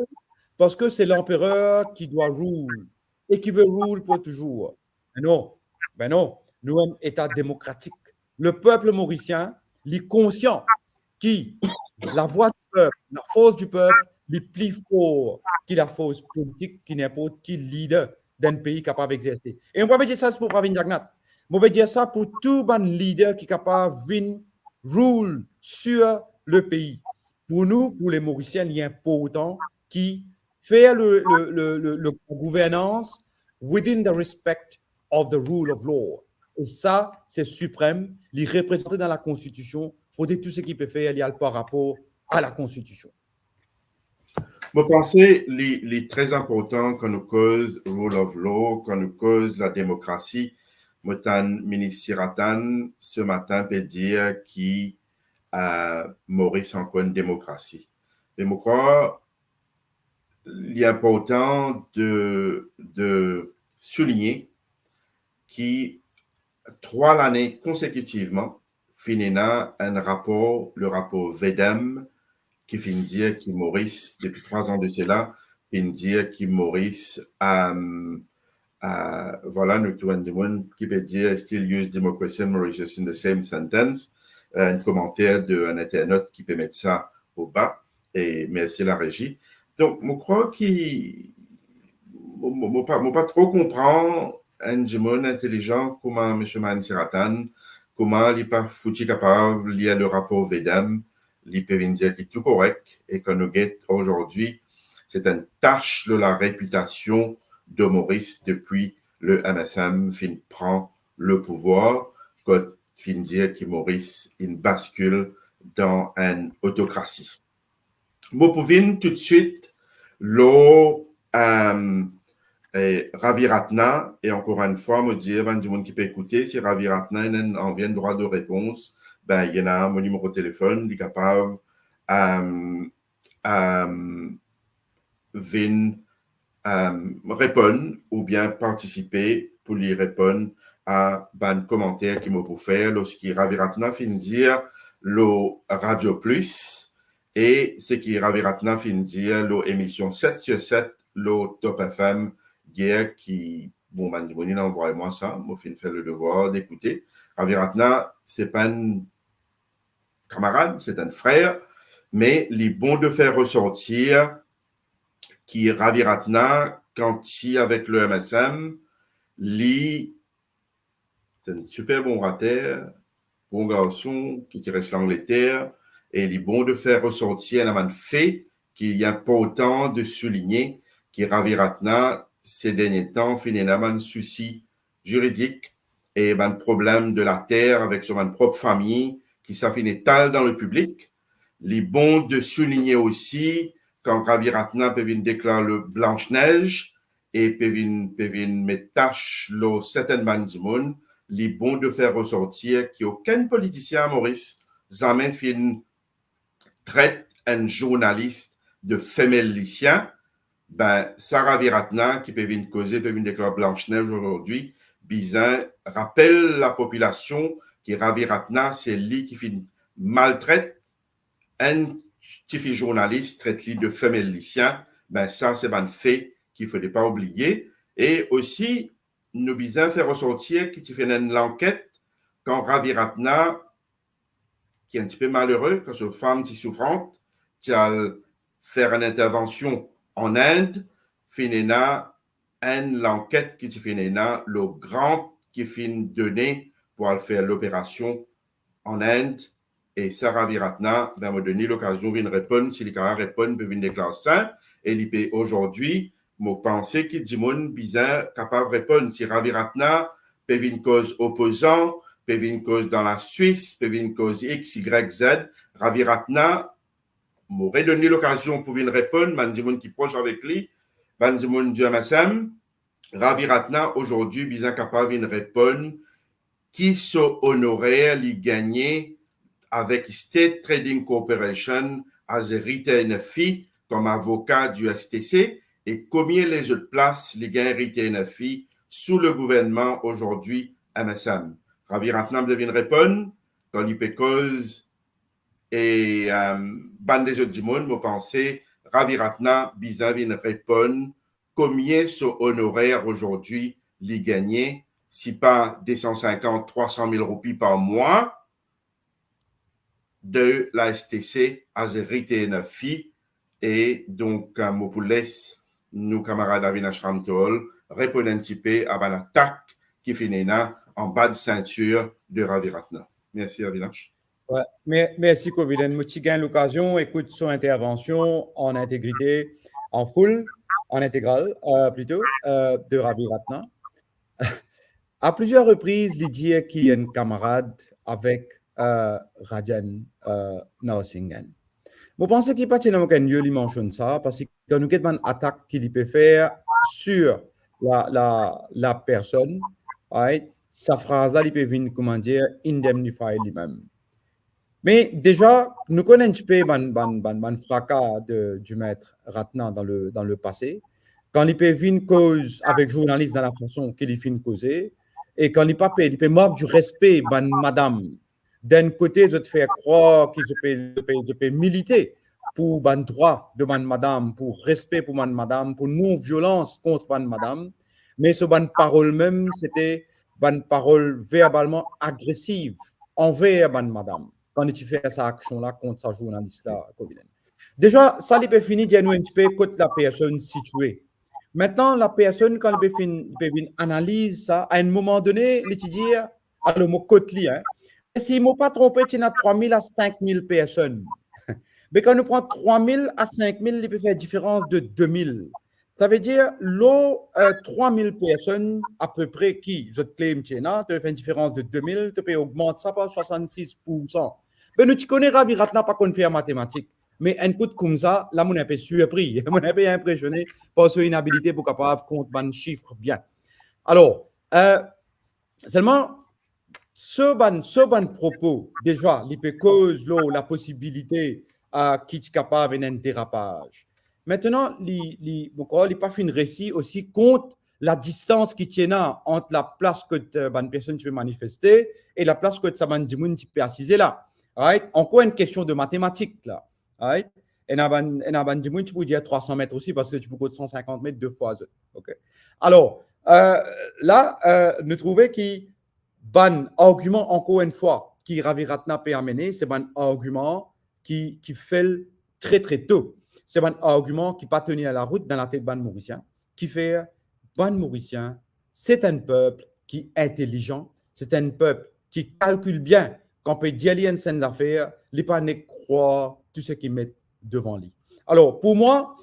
F: parce que c'est l'empereur qui doit rule et qui veut rule pour toujours. Ben non, nous sommes un État démocratique. Le peuple mauricien, il est conscient que la voix du peuple, la force du peuple, est plus fort que la force politique qui n'importe qui leader d'un pays capable d'exister. Et on peut dire ça pour Pravin Jagnat. On peut dire ça pour tout bon leader qui est capable de rule sur le pays. Pour nous, pour les Mauriciens, il est important qui fait la gouvernance within the respect of the rule of law. Et ça, c'est suprême. Il est représenté dans la Constitution. Il faut dire tout ce qu'il peut faire par rapport à la Constitution.
E: Je pense qu'il est très important qu'on nous cause rule of law, qu'on nous cause la démocratie. Motan ministre Siratan, ce matin, peut dire qu'il Maurice encore une démocratie. Et je crois qu'il est important de souligner qu'il 3 années consécutivement, finina un rapport, le rapport VEDEM, qui finit dire que Maurice, depuis 3 ans de cela, finit dire que Maurice voilà, nous avons qui peut dire still use democracy and Mauritius in the same sentence. Un commentaire d'un internaute qui peut mettre ça au bas. Et merci la régie. Donc, je crois qu'il ne pas trop comprendre un monde intelligent comment M. Mansiratan, comment il n'est pas foutu capable de lire le rapport VEDEM, il peut dire qu'il est tout correct et qu'on nous guette aujourd'hui. C'est une tâche de la réputation de Maurice depuis le MSM prend le pouvoir, quand fin dire que Maurice il bascule dans une autocratie. Moi, pour venir tout de suite, Ravi Ratna, et encore une fois, me dire, du monde qui peut écouter, si Ravi Ratna en vient droit de réponse, ben, il y en a mon numéro de téléphone, il est capable répondre ou bien participer pour lui répondre à un commentaire qu'il m'a pour faire lorsqu'il Ravi Ratna finit dire le Radio Plus et ce qui Ravi Ratna finit dire l'émission 7 sur 7 le Top FM hier qui bon Mandimoni envoie-moi ça moi fin faire le devoir d'écouter. Ravi Ratna c'est pas un camarade, c'est un frère, mais il est bon de faire ressortir qui Ravi Ratna, quand il avec le MSM, lui, c'est un super bon rater, bon garçon, qui reste l'Angleterre, et il est bon de faire ressortir un fait qu'il est important de souligner que Ravi Ratna, ces derniers temps, finit un souci juridique et un problème de la terre avec son propre famille qui s'affinait tal dans le public. Il est bon de souligner aussi quand Ravi Ratna peut venir déclarer le Blanche-Neige et peut venir mettre tâche le certainement du monde, il est bon de faire ressortir qu'il n'y a aucun politicien à Maurice jamais fin traite un journaliste de féminicien. Ben, Sarah Viratna, qui peut venir causer, peut venir déclarer Blanche-Neige aujourd'hui, Bizin rappelle la population que Ravi Ratna, c'est lui qui fait maltraite un petit journaliste traite-lui de féminicien, ben ça, c'est un fait qu'il ne faudrait pas oublier. Et aussi, nous bisons faire ressortir qu'il fait une enquête quand Ravi Ratna, qui est un petit peu malheureux, quand cette femme qui souffrante, qui a faire une intervention en Inde, finina l'enquête qui fait le grand qui fait donné pour faire l'opération en Inde. Et Sarah Viratna m'a donné l'occasion de répondre. Si les cas répondent, peut venir déclarer ça. Et il peut aujourd'hui, je pense que Dimon bizarre capable de répondre si Ravi Ratna peut une cause opposant, peut une cause dans la Suisse, peut une cause X, Y, Z. Ravi Ratna m'aurait donné l'occasion pour venir répondre, man Dimon qui proche avec lui, man Dimon du MSM. Ravi Ratna aujourd'hui bizarre capable de répondre qui sont honoraires, les gagner avec State Trading Corporation as a retainer fee comme avocat du STC et combien les autres places les gains retainer fee sous le gouvernement aujourd'hui MSM. Ravi Ratnam devine répondre quand il peut cause et ban des autres du monde, me penser Ravi Ratnam bizarre vient répondre combien sont honoraires aujourd'hui les gagnés si pas 250, 300 000 roupies par mois de la STC as a retainer fee. Et donc, je vous laisse, nos camarades Avinash Ramtol, répondre un petit peu à l'attaque qui finit en bas de ceinture de Ravi Ratna. Merci, Avinash.
F: Ouais, merci, Kovilen. Je gagne l'occasion, écoute son intervention en intégrité, en full, en intégrale, plutôt, de Ravi Ratna. À plusieurs reprises, Lydia qui est une camarade avec Rajan Narasimhan. Je pense qu'il n'y a pas de lieu de mentionner ça parce que quand nous avons une attaque qu'il peut faire sur la personne, right, sa phrase-là, il peut venir, comment dire, indemnifier lui-même. Mais déjà, nous connaissons un petit peu le fracas du maître Ratna dans le passé. Quand il peut venir cause avec journaliste dans la façon qu'il finit causer, et quand il peut manquer du respect, madame. D'un côté, je te fais croire que je peux militer pour le droit de madame, pour respect pour madame, pour non-violence contre madame. Mais ce parole même, c'était une parole verbalement agressive envers madame. Quand tu fais cette action-là contre sa journaliste-là, déjà, ça, il peut finir de nous un petit peu contre la personne située. Maintenant, la personne, quand elle peut analyse ça, à un moment donné, il dit, alors, mon côté, hein, si je ne me pas trompé, il y a 3 000 à 5 000 personnes. Mais quand on prend 3 000 à 5 000, il peut faire une différence de 2 000. Ça veut dire, 3 000 personnes à peu près qui, je te claim, tu fais une différence de 2 000, tu peux augmenter ça par 66%. Mais nous, tu connais Ravi Ratna, pas qu'on fait en mathématiques. Mais un coup de comme ça, là, on est un peu surpris. On est un peu impressionné par son inhabilité pour capable de compter un chiffre bien. Alors, seulement, ce ban propos, déjà, il peut cause la possibilité qu'il est capable d'un dérapage. Maintenant, il n'a pas fait un récit aussi contre la distance qui tient entre la place que une personne peut manifester et la place que ça peut assiser là. Right? Encore une question de mathématiques là. Right? Et tu peux dire 300 mètres aussi parce que tu peux coûter 150 mètres 2 fois. Okay? Alors, là, nous trouvons qu'il ban argument, encore une fois, qui Ravi Ratna peut amener, c'est un argument qui fait très très tôt. C'est un argument qui n'est pas tenu à la route dans la tête de ban Mauricien, qui fait ban Mauricien, c'est un peuple qui est intelligent, c'est un peuple qui calcule bien quand on peut dire une scène d'affaires, les pas ne croient tout ce qu'ils mettent devant lui. Alors, pour moi,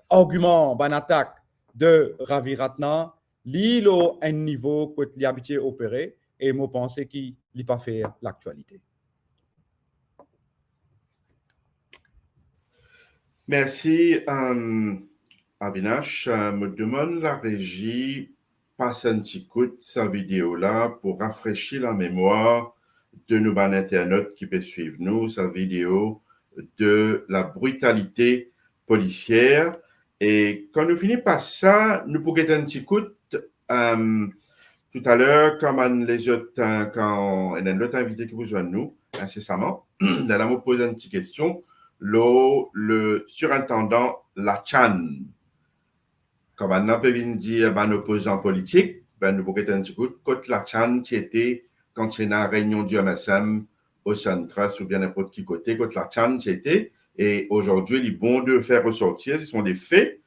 F: argument, attaque de Ravi Ratna, il a un niveau que il est habitué à opérer et je pense qu'il n'a pas fait l'actualité.
E: Merci, Avinash. Me demande la régie, passe un petit coup de sa vidéo-là pour rafraîchir la mémoire de nos internautes qui peuvent suivre nous, sa vidéo de la brutalité policière. Et quand nous finissons par ça, nous pourrons un petit coup tout à l'heure, comme les autres, quand il y a un autre invité qui vous joint nous, incessamment, là, on me pose une petite question. Le surintendant Lachan, comme on peut dire, un opposant politique, nous pourrons un petit coup, quand Lachan, qui était, quand il y a une réunion du MSM au Centre, ou bien n'importe qui côté, quand Lachan, qui était, et aujourd'hui, il est bon de faire ressortir, ce sont des faits.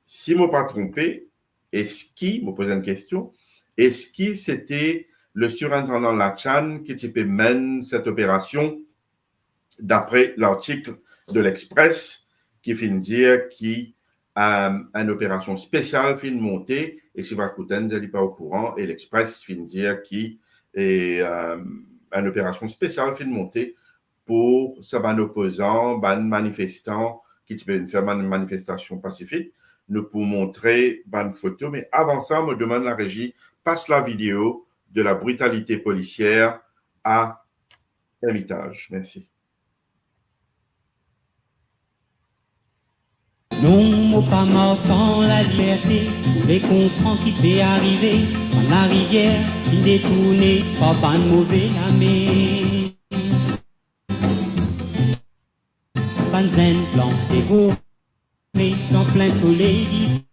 E: Si je ne me pas trompé, est-ce qu'il, me pose une question, est-ce que c'était le surintendant Lachan qui mène cette opération d'après l'article de l'Express qui finit dire qui une opération spéciale fin montée et si Rakuten n'est pas au courant et l'Express fin dire qui est une opération spéciale fin montée pour ce ban opposant, ban manifestant qui peut faire une manifestation pacifique. Nous pouvons montrer une photo, mais avant ça, me demande la régie, passe la vidéo de la brutalité policière à Hermitage. Merci.
J: Non, pas mort sans la liberté, les comprend qui peut arriver, dans la rivière, qui détourne, pas de mauvais lamé. Pas de blanc, et beau, mais en plein soleil,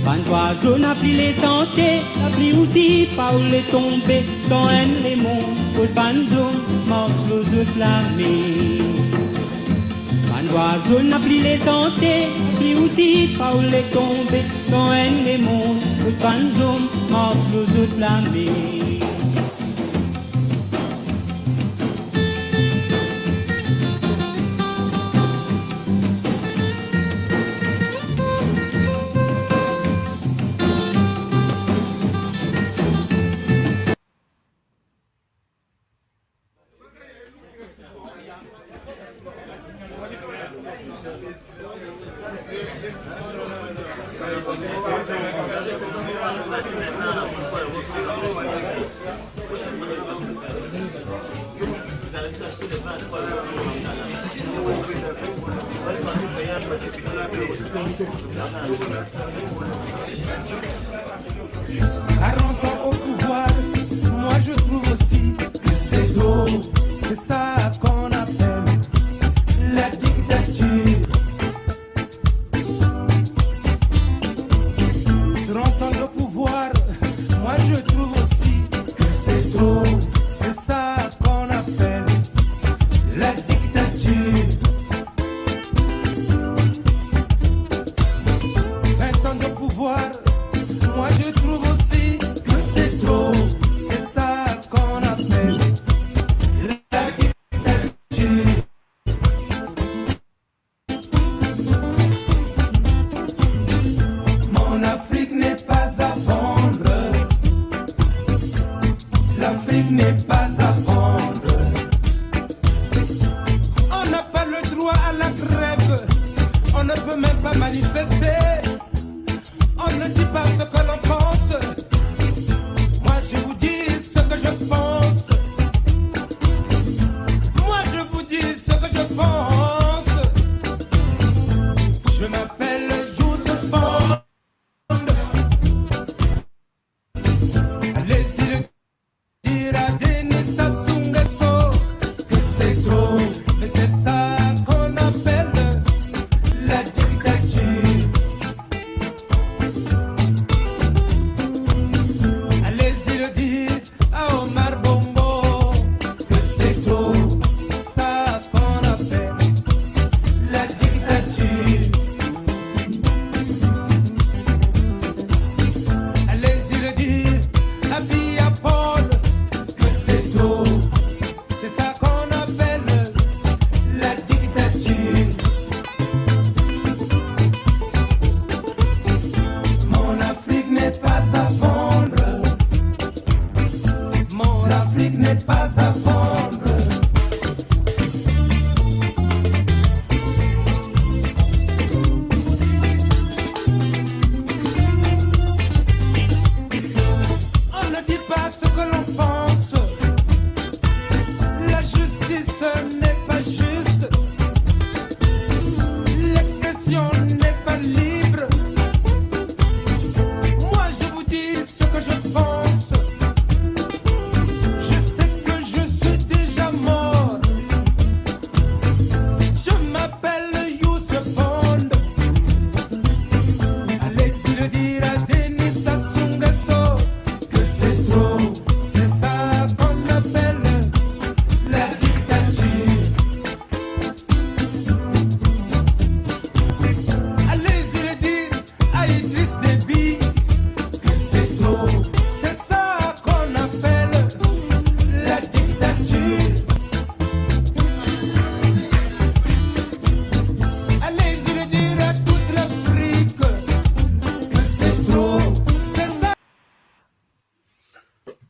J: pas d'oiseau n'a plus les santé, n'a plus aussi, pas où les tomber, dans un les monts, pour le bandeau, mort l'eau de flammée. L'oiseau n'a plus les santé, puis aussi pas où les tomber, dans un les monts, le panzon, mort l'eau de la mer.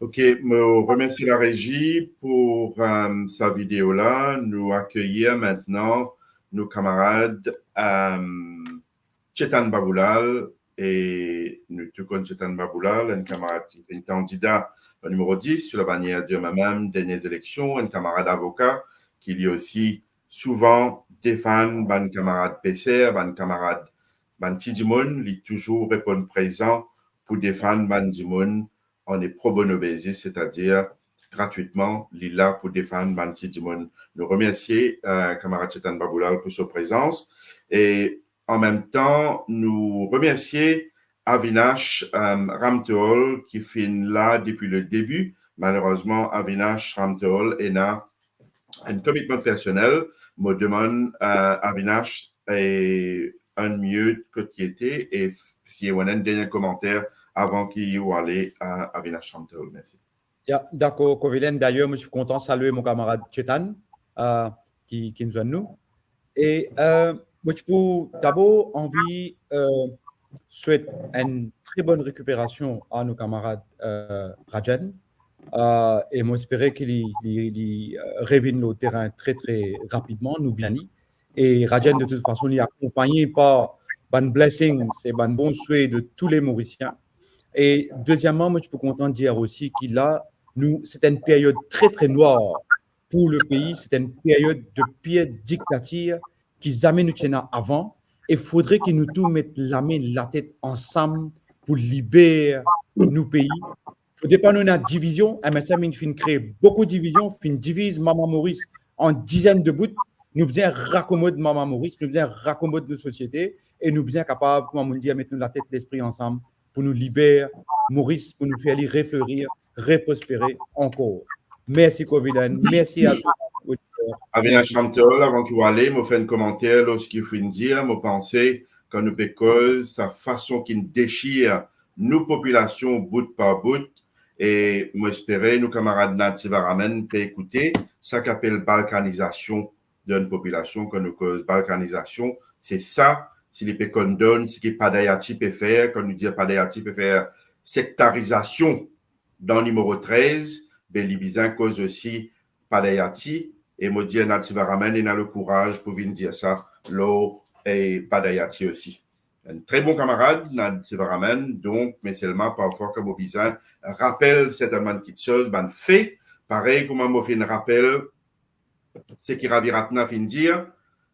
E: Ok, je remercie la régie pour sa vidéo-là. Nous accueillir maintenant nos camarades Chetan Baboulal et nous tout connaissons Chetan Baboulal, un camarade qui est un candidat au numéro 10 sur la bannière de moi-même, dernières élections, un camarade avocat qui lui aussi souvent défend ban camarade PCR, ban camarade ban Tidimon, il toujours répond présent pour défendre ban Tidimon. On est pro bono basis, c'est-à-dire gratuitement, il est là pour défendre ban Tidimon. Nous remercier camarade Chetan Baboulal pour sa présence et en même temps, nous remercier Avinash Ramtehol qui fait là depuis le début. Malheureusement, Avinash Ramtehol est là un commitment personnel. Me demande Avinash est un mieux que qui était et si on a un dernier commentaire avant qu'il y ait à Avinash Ramtehol. Merci.
F: D'accord, Kovilen. D'ailleurs, je suis content de saluer mon camarade Chetan qui nous a nous. Et moi, je peux d'abord envie souhaiter une très bonne récupération à nos camarades Rajan. Et moi, j'espérais qu'il revienne au terrain très, très rapidement, nous bien dit. Et Rajan, de toute façon, il est accompagné par un blessing, c'est un bon souhait de tous les Mauriciens. Et deuxièmement, moi, je peux content de dire aussi qu'il a, c'est une période très, très noire pour le pays. C'est une période de pire dictature qu'ils amènent nous avant. Il faudrait que nous tous mettent la tête ensemble pour libérer nos pays. Il ne faudrait pas nous avoir une division. MSM, il faut créer beaucoup de divisions. Il faut diviser Maman Maurice en dizaines de bouts. Nous sommes raccommodés Maman Maurice, nous sommes raccommodés de société et nous sommes capables, comme on dit, à mettre la tête et l'esprit ensemble pour nous libérer Maurice, pour nous faire réfleurir, reprospérer encore. Merci, Kovilan. Merci à tous.
E: Avinash Ramtehol, avant qu'il aille, je fais un commentaire lorsqu'il faut dire, je pense que nous pécons sa façon qui déchire nos populations bout par bout. Et j'espère nos camarades natifs ramen peut écouter ça qu'appelle balkanisation d'une population, que nous cause balkanisation. C'est ça, si les pécons donnent, ce qui Padayati peut faire, quand nous disons Padayati peut faire sectarisation dans le numéro 13, ben l'Ibizan cause aussi Padayati. Et moi, dire Natif Ramen, il a le courage pour venir dire ça, l'eau et Padayati aussi. Un très bon camarade, Natif Ramen, donc, mais seulement parfois comme Obizan, rappelle certainement de choses, ben fait, pareil, comme on fait un rappel, c'est qui Ravi Ratna fin dire,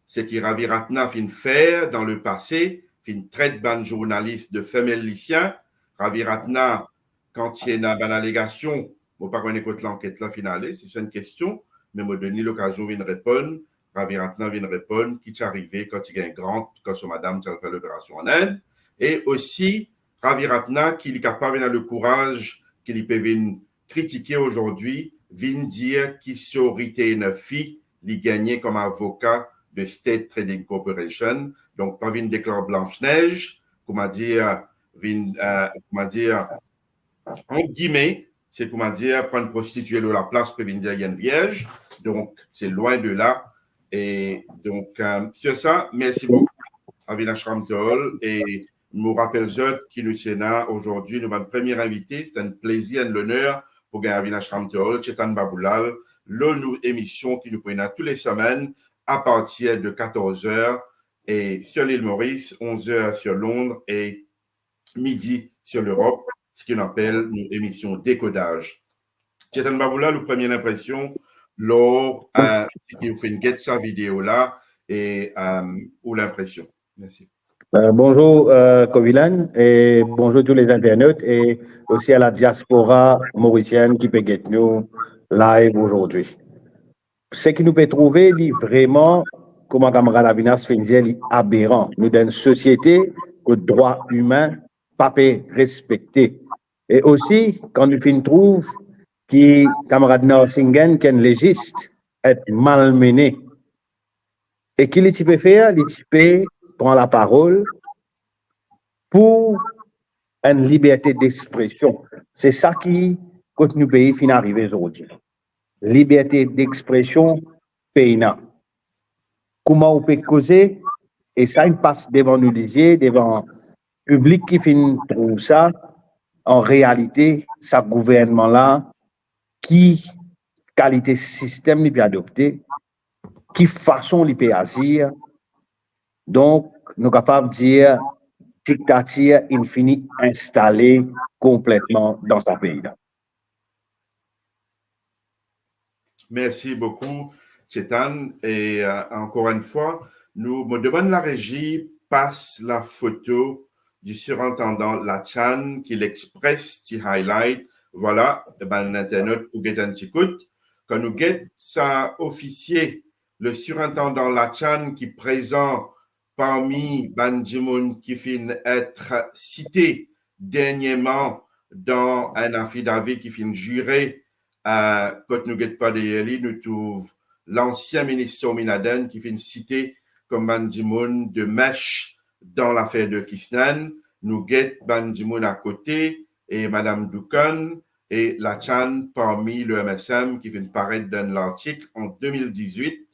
E: c'est qui Ravi Ratna fin faire dans le passé, fin traite ban journaliste de femelles lycéens, Ravi Ratna, quand il y a une allégation, je ne sais pas qu'on écoute l'enquête là finale, c'est une question, mais me donner l'occasion de répondre. Ravi Ratna vient répondre qui est arrivé quand il y a un grand, quand son madame a fait l'opération en Inde. Et aussi, Ravi Ratna, qui est capable d'avoir le courage, qu'il peut venir critiquer aujourd'hui, vient dire qu'il serait une fille, il gagnait comme avocat de State Trading Corporation. Donc, pas une déclare Blanche-Neige, comment dire, en guillemets, c'est comment dire, prendre prostituée de la place pour venir dire qu'il y a une vierge. Donc, c'est loin de là. Et donc, c'est ça. Merci beaucoup, Avinash Ramtehol. Et je me rappelle qui nous tient aujourd'hui, nous avons une première invité. C'est un plaisir, un honneur pour gagner Avinash Ramtehol, Chetan Baboulal, l'ONU émission qui nous prend toutes les semaines à partir de 14h et sur l'île Maurice, 11h sur Londres et midi sur l'Europe. Ce qu'on appelle une émission décodage. Chetan Baboulal, la première impression, lors qui vous fait une guette sa vidéo là et ou l'impression. Merci.
K: Bonjour Kovilan et bonjour tous les internautes et aussi à la diaspora mauricienne qui peut guetter nous live aujourd'hui. Ce qui nous peut trouver, vraiment, comme un camarade Avinash Findiel, aberrant. Nous dans une société que le droit humain pas respecté. Et aussi, quand nous trouve que camarade Narsingen, qui est légiste, est malmené. Et qu'il peut faire, il peut prendre la parole pour une liberté d'expression. C'est ça qui, quand nous pays, fin arrivé aujourd'hui. Liberté d'expression, pays. Comment on peut causer, et ça, il passe devant nous, devant le public qui fin trouve ça. en réalité, ce gouvernement-là, qui qualité système il peut adopter, qui façon il peut agir. Donc, nous sommes capables de dire dictature infinie installée complètement dans sa pays.
E: Merci beaucoup, Chetan. Et encore une fois, nous me demandons la régie passe la photo du surintendant Lachan qui l'expresse, qui highlight. Voilà, l'internet pour get un petit coup. Quand nous get ça officier, le surintendant Lachan qui présent parmi Banjimoun qui finit être cité dernièrement dans un affidavit qui finit juré quand nous get pas de nous trouve l'ancien ministre Sominaden qui finit cité comme Banjimoun de mèche dans l'affaire de Kisnan. Nous get Banjimoun à côté et Madame Doukan et Lachan parmi le MSM qui vient paraître dans l'article en 2018,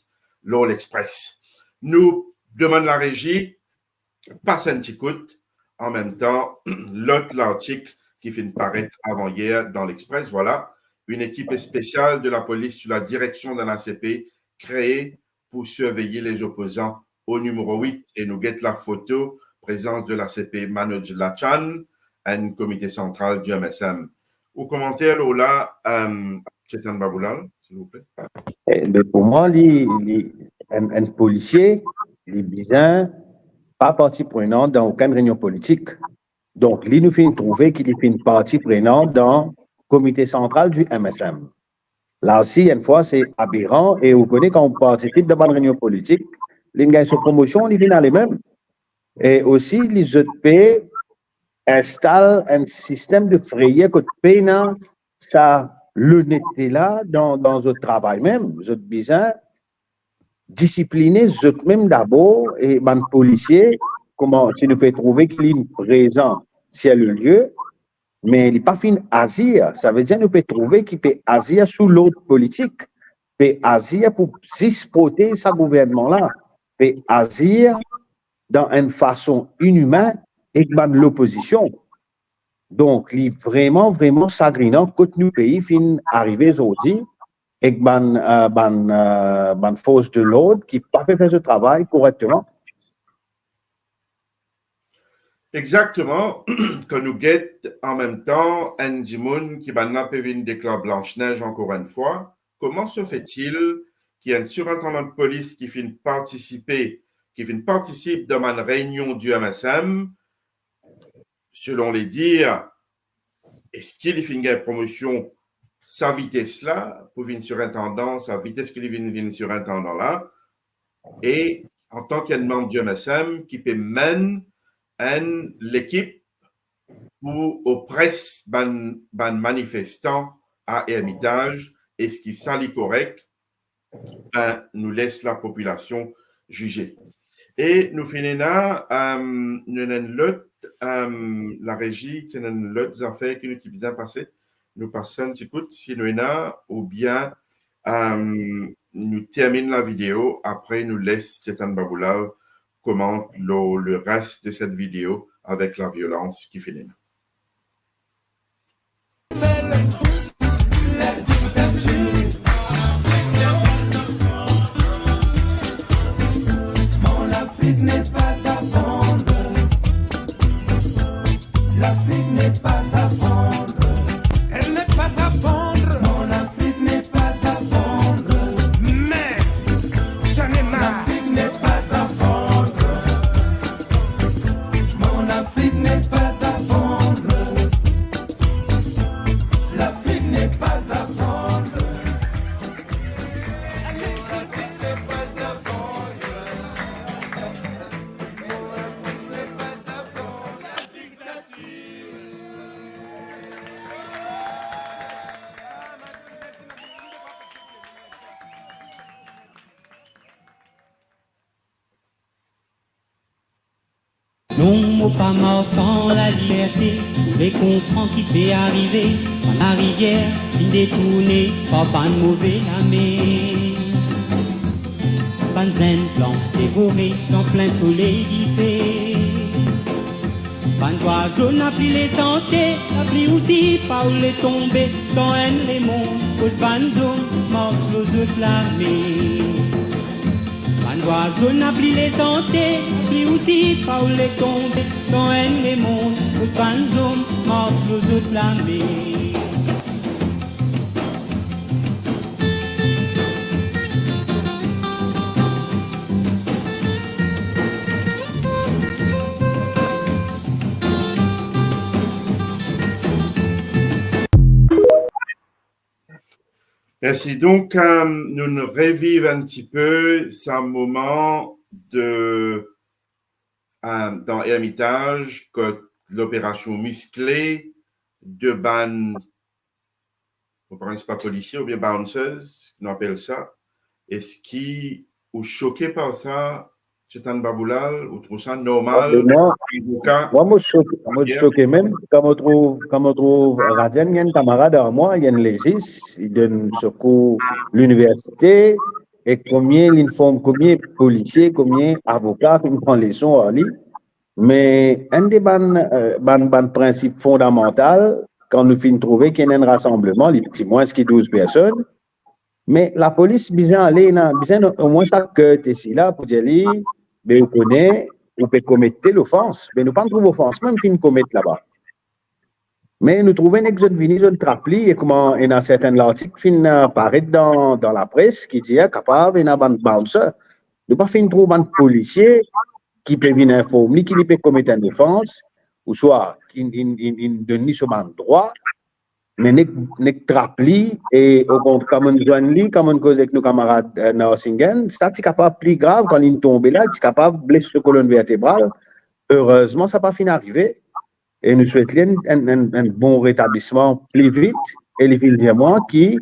E: l'All Express. Nous demandons la régie, passe un petit coup, en même temps, l'autre l'article qui vient paraître avant-hier dans l'Express. Voilà, une équipe spéciale de la police sous la direction d'un ACP créée pour surveiller les opposants au numéro 8. Et nous guette la photo, présence de l'ACP Manoj Lachan, un comité central du MSM. Au commentaire, là, Chetan Baboulal, s'il vous plaît.
K: Pour moi, un policier, les bizarres, pas partie prenante dans aucune réunion politique. Donc, lui nous fait trouver qu'il est une partie prenante dans le comité central du MSM. Là aussi, une fois, c'est aberrant et vous connaissez quand on participe dans une réunion politique, les gars sur promotion, ils viennent les mêmes. Et aussi, les autres pays installent un système de frayeur que pays ça l'honnêteté là dans notre travail même. Les autres bizarres, discipliner les autres même d'abord et les policiers, comment si nous pouvons trouver qu'il est présent sur le lieu, mais il n'est pas fin agir. Ça veut dire que nous pouvons trouver qu'il peut agir sous l'autre politique, peut agir pour disposer ce gouvernement-là, peut agir dans une façon inhumaine et l'opposition. Donc, il est vraiment, vraiment sagrinant que nous pays fin arriver aujourd'hui et ban force de l'ordre qui pas fait faire ce travail correctement.
E: Exactement. Que nous guette en même temps un Jimoun qui n'a pas vu des clubs Blanche-Neige encore une fois. Comment se fait-il qu'il y ait un surintendant de police qui participe dans une réunion du MSM, selon les dires, est-ce qu'il fait une promotion sa vitesse là, pour une surintendant, sa vitesse qu'il vient surintendant là, et en tant qu'un membre du MSM qui peut mener l'équipe pour oppresse ban manifestants à Hermitage, et ce qui s'allie correct, nous laisse la population juger. Et nous finissons là, nous avons l'autre, la régie, nous avons l'autre affaire qui est bien passé. Nous passons, écoute, si nous avons, ou bien nous terminons la vidéo, après nous laisse Chetan Baboulal commente le reste de cette vidéo avec la violence qui finit.
L: Mon Afrique n'est pas à vendre. L'Afrique n'est pas à vendre. Elle n'est pas à vendre. Mon Afrique n'est pas à vendre. Mais j'en ai marre. L'Afrique n'est pas à vendre. Mon Afrique n'est pas à vendre. L'Afrique n'est pas à vendre. L'Afrique n'est pas à vendre. Mon Afrique n'est pas à vendre. La dictature.
J: Non, mot pas mort sans la liberté. Tous les contrats qui fait arriver dans la rivière, une détournée, pas de mauvais lamé. Pas de zen blanc dévoré dans plein soleil d'hiver. Ban oiseau n'a pris les santé, n'a pris aussi pas où les tomber, dans un les monts, pour le banzo, mange l'eau de flammée. Ban oiseau n'a pris les santé, n'a pris aussi pas où les tomber, dans un les monts, pour le banzo, mange l'eau de flammée.
E: Merci. Donc, nous revivons un petit peu ce moment dans Hermitage, que l'opération musclée de ban, c'est pas policier ou bien bouncers, on appelle ça. Est-ce qui ou choqué par ça, Chetan Baboulal, ou trouve ça normal?
K: Moi, je suis choqué même. Quand on trouve Radian, il y a un camarade à moi, il y a un légiste, il donne secours l'université, et combien il informe, combien policiers, combien avocats, il prend les leçons à lui. Mais un des principes fondamentaux, quand nous finissons de trouver qu'il y a un rassemblement, il y a moins que 12 personnes, mais la police, besoin au moins ça que ici là pour dire, mais vous connaissez, vous pouvez commettre l'offense, mais nous pas trouver offense, même fin commettre là-bas. Mais nous trouvons un exode vini, zone trapli, et comment, il y a certains articles qui apparaissent dans la presse qui dit capable, il y a un bouncer. Nous pas fin trouver un policier qui peut venir informer, qui peut commettre une offense, ou soit qui donne sur un droit, mais n'est trapli, et au contraire, comme on joue li, comme on cause avec nos camarades Narsingen, c'est capable plus grave quand il tombe là, c'est capable de blesser la colonne vertébrale. Heureusement, ça n'a pas fini d'arriver. Et nous souhaitons un bon rétablissement plus vite. Et les villes diamants qui,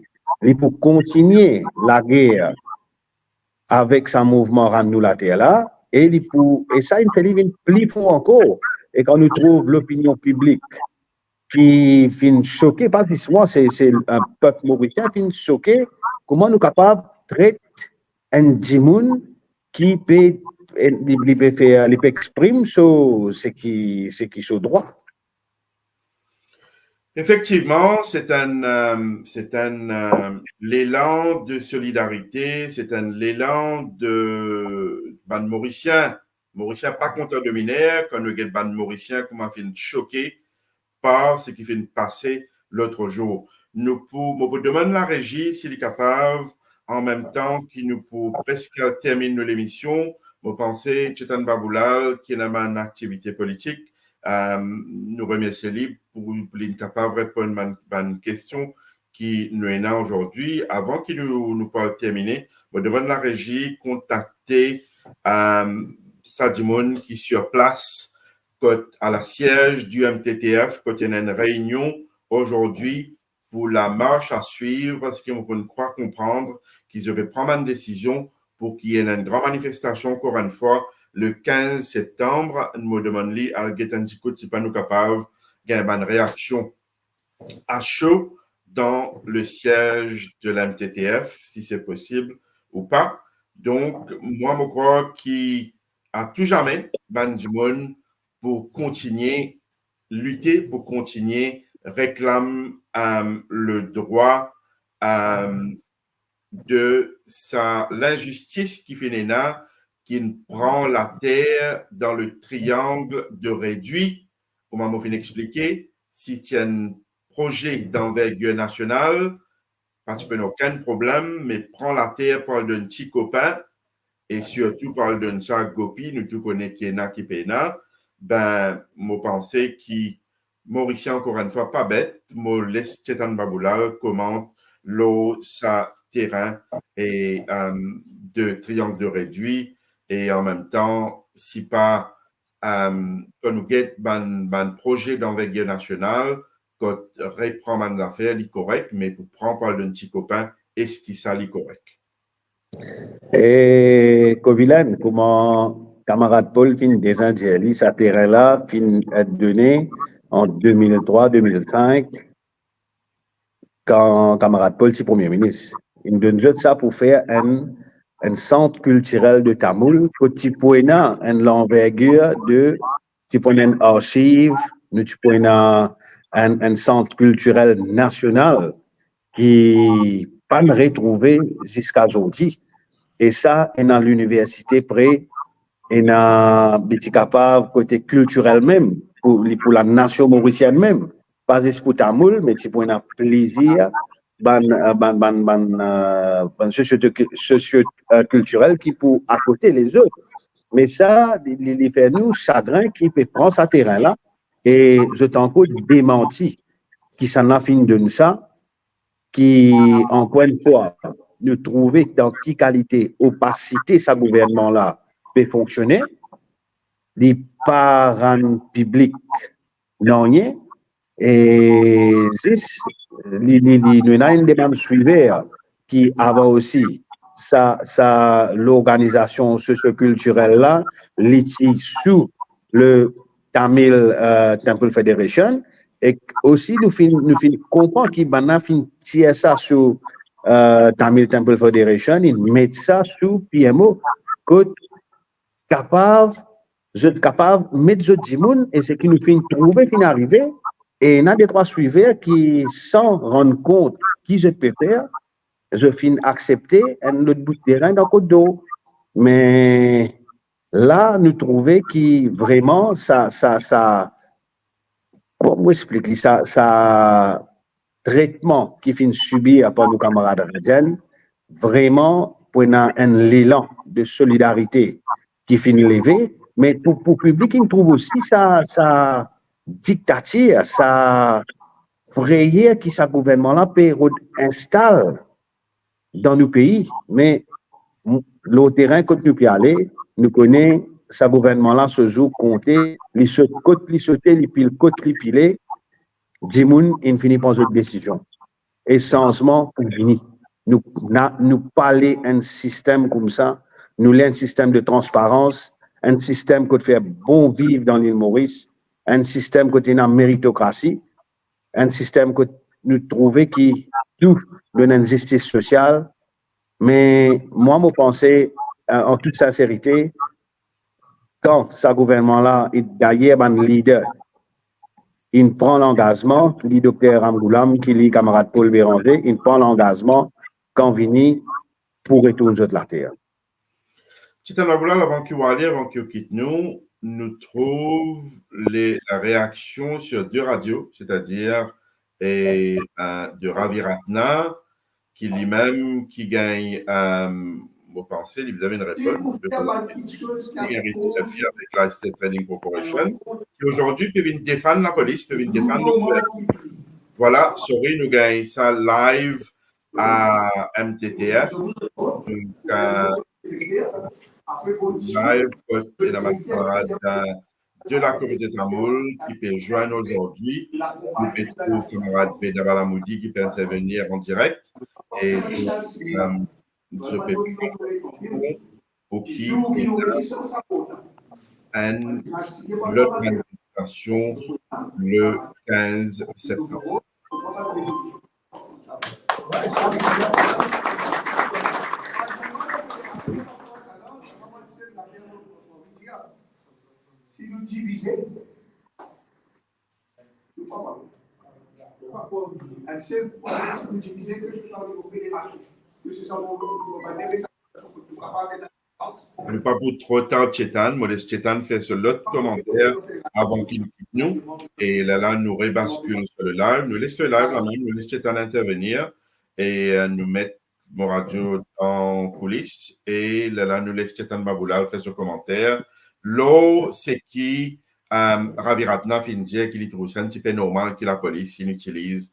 K: pour continuer la guerre avec ce mouvement rend-nous la terre là, et ça, il fait plus fort encore. Et quand nous trouvons l'opinion publique qui finit choqué, pas seulement c'est un peuple mauricien qui finit choqué, comment nous sommes capables de traiter un dimoun qui peut exprimer ce qui est droit.
E: Effectivement, c'est l'élan de solidarité, c'est un élan de ban mauricien pas content de minaire, quand nous ban mauricien, comment finit choqué par ce qui fait passer l'autre jour. Nous pouvons demander la régie s'il est capable, en même temps qu'il nous pour presque terminer l'émission, vous pensez Chetan Baboulal qui a une activité politique, nous remercions libre pour être capable de répondre à une question qui nous est là aujourd'hui. Avant qu'il nous parle terminer, je demande la régie contacter Sadimoun qui est sur place à la siège du MTTF, quand il y a une réunion aujourd'hui pour la marche à suivre, parce qu'on peut croire comprendre qu'ils devaient prendre une décision pour qu'il y ait une grande manifestation, encore une fois, le 15 septembre. Nous me demandons à Guetandiko si pas nous capables d'avoir une réaction à chaud dans le siège de la MTTF, si c'est possible ou pas. Donc, moi, je crois qu'il a tout jamais, Bandimon, pour continuer lutter, pour continuer réclamer le droit de l'injustice qui fait là, qui prend la terre dans le triangle de réduit. Comment m'en fin expliquer? Si tu as un projet d'envergure nationale, parce que aucun problème, mais prends la terre par d'un petit copain et surtout par d'un sac gopi, nous tout connaissons qui est là, qui est là. Ben, moi, pensais qui Mauricien, encore une fois, pas bête, moi, laisse Chetan Baboulal commente l'eau, sa terrain et de triangle de réduit, et en même temps, si pas, quand nous guette un projet d'envergure nationale, quand reprend l'affaire, il est correct, mais pour prendre par d'un petit copain, est-ce qu'il s'allie correct?
K: Et Covilan, comment camarade Paul fin des Indiens, ce terrain-là fin être donné en 2003-2005 quand camarade Paul est premier ministre. Il donne juste ça pour faire un centre culturel de Tamoul, petit poena, une l'envergure de tu prends une archive, nous tu prends un centre culturel national qui pas me retrouver jusqu'à aujourd'hui. Et ça, est dans l'université près, et dans petit capable côté culturel même, pour la nation mauricienne même. Pas juste pour tamoul, mais tu prends un plaisir, socio-culturel qui pour à côté les autres. Mais ça, il fait nous chagrin qui peut prendre ce terrain-là, et je t'encore démenti qui s'en a fini de ça, qui, encore une fois, nous trouver dans quelle qualité, opacité, ce gouvernement-là peut fonctionner, les parents publics n'ont rien, et nous avons une demande suivante qui avant aussi l'organisation socio-culturelle-là, sous le Tamil Temple Federation, et aussi nous comprenons qu'il y a tirer ça sur Tamil Temple Federation, ils mettent ça sous PMO, capable de mettre ce dimoun, et c'est qui nous fait trouver, fin arriver, et il y a des trois suiveurs qui, sans rendre compte qui je peux faire, je finis accepter un autre bout de terrain dans le dos. Mais là, nous trouvons que vraiment, comment expliquer ça, traitement qui finit subir par nos camarades radiens, vraiment, pour un élan de solidarité qui finit levé, mais pour le public, il trouve aussi sa dictature, sa frayeur qui ce gouvernement-là peut installer dans nos pays. Mais le terrain que nous pouvons aller, nous connaissons ce gouvernement-là se joue compter, les sauter, les piler, Dimoun, il finit par une décision. Et changement pour venir. Nous parler un système comme ça, nous avons un système de transparence, un système qui fait bon vivre dans l'île Maurice, un système qui est une méritocratie, un système que nous trouvons qui tout donne une justice sociale. Mais moi, je pense, en toute sincérité, quand ce gouvernement-là est d'ailleurs un leader, il prend l'engagement, le docteur Amgoulam, qui est le camarade Paul Béranger, il prend l'engagement quand vini pour retourner sur la terre.
E: Titan Maboulal, avant qu'il quitte nous trouve la réaction sur deux radios, c'est-à-dire de Ravi Ratna, qui lui-même, qui gagne, vous pensez, vous avez une réponse, qui avec la State Trading Corporation, qui aujourd'hui peut venir défendre la police, peut venir défendre le gouvernement. Voilà, sorry, nous gagnons ça live à MTTF. Donc, live, et la camarade de la communauté tamoul qui peut joindre aujourd'hui. Nous peut trouver camarade Veda Balamoudi qui peut intervenir en direct. Et je peux pour qui l'autre manifestation le 15 septembre.
M: Si nous divisons, nous ne pouvons pas. Si nous divisons, que ce soit au niveau fédération, que ce soit au niveau
E: ne pas pour trop tard, Chetan. Moi, Chetan fait ce l'autre commentaire avant qu'il quitte nous. Et là, nous rebasculons sur le live. Nous laissons le live là même, nous laissons Chetan intervenir et nous mettre mon radio en coulisses. Et là, nous laissons Chetan Maboulal faire ce commentaire. L'eau, c'est qui Ravi Ratna fin dire qu'il est un petit peu normal que la police utilise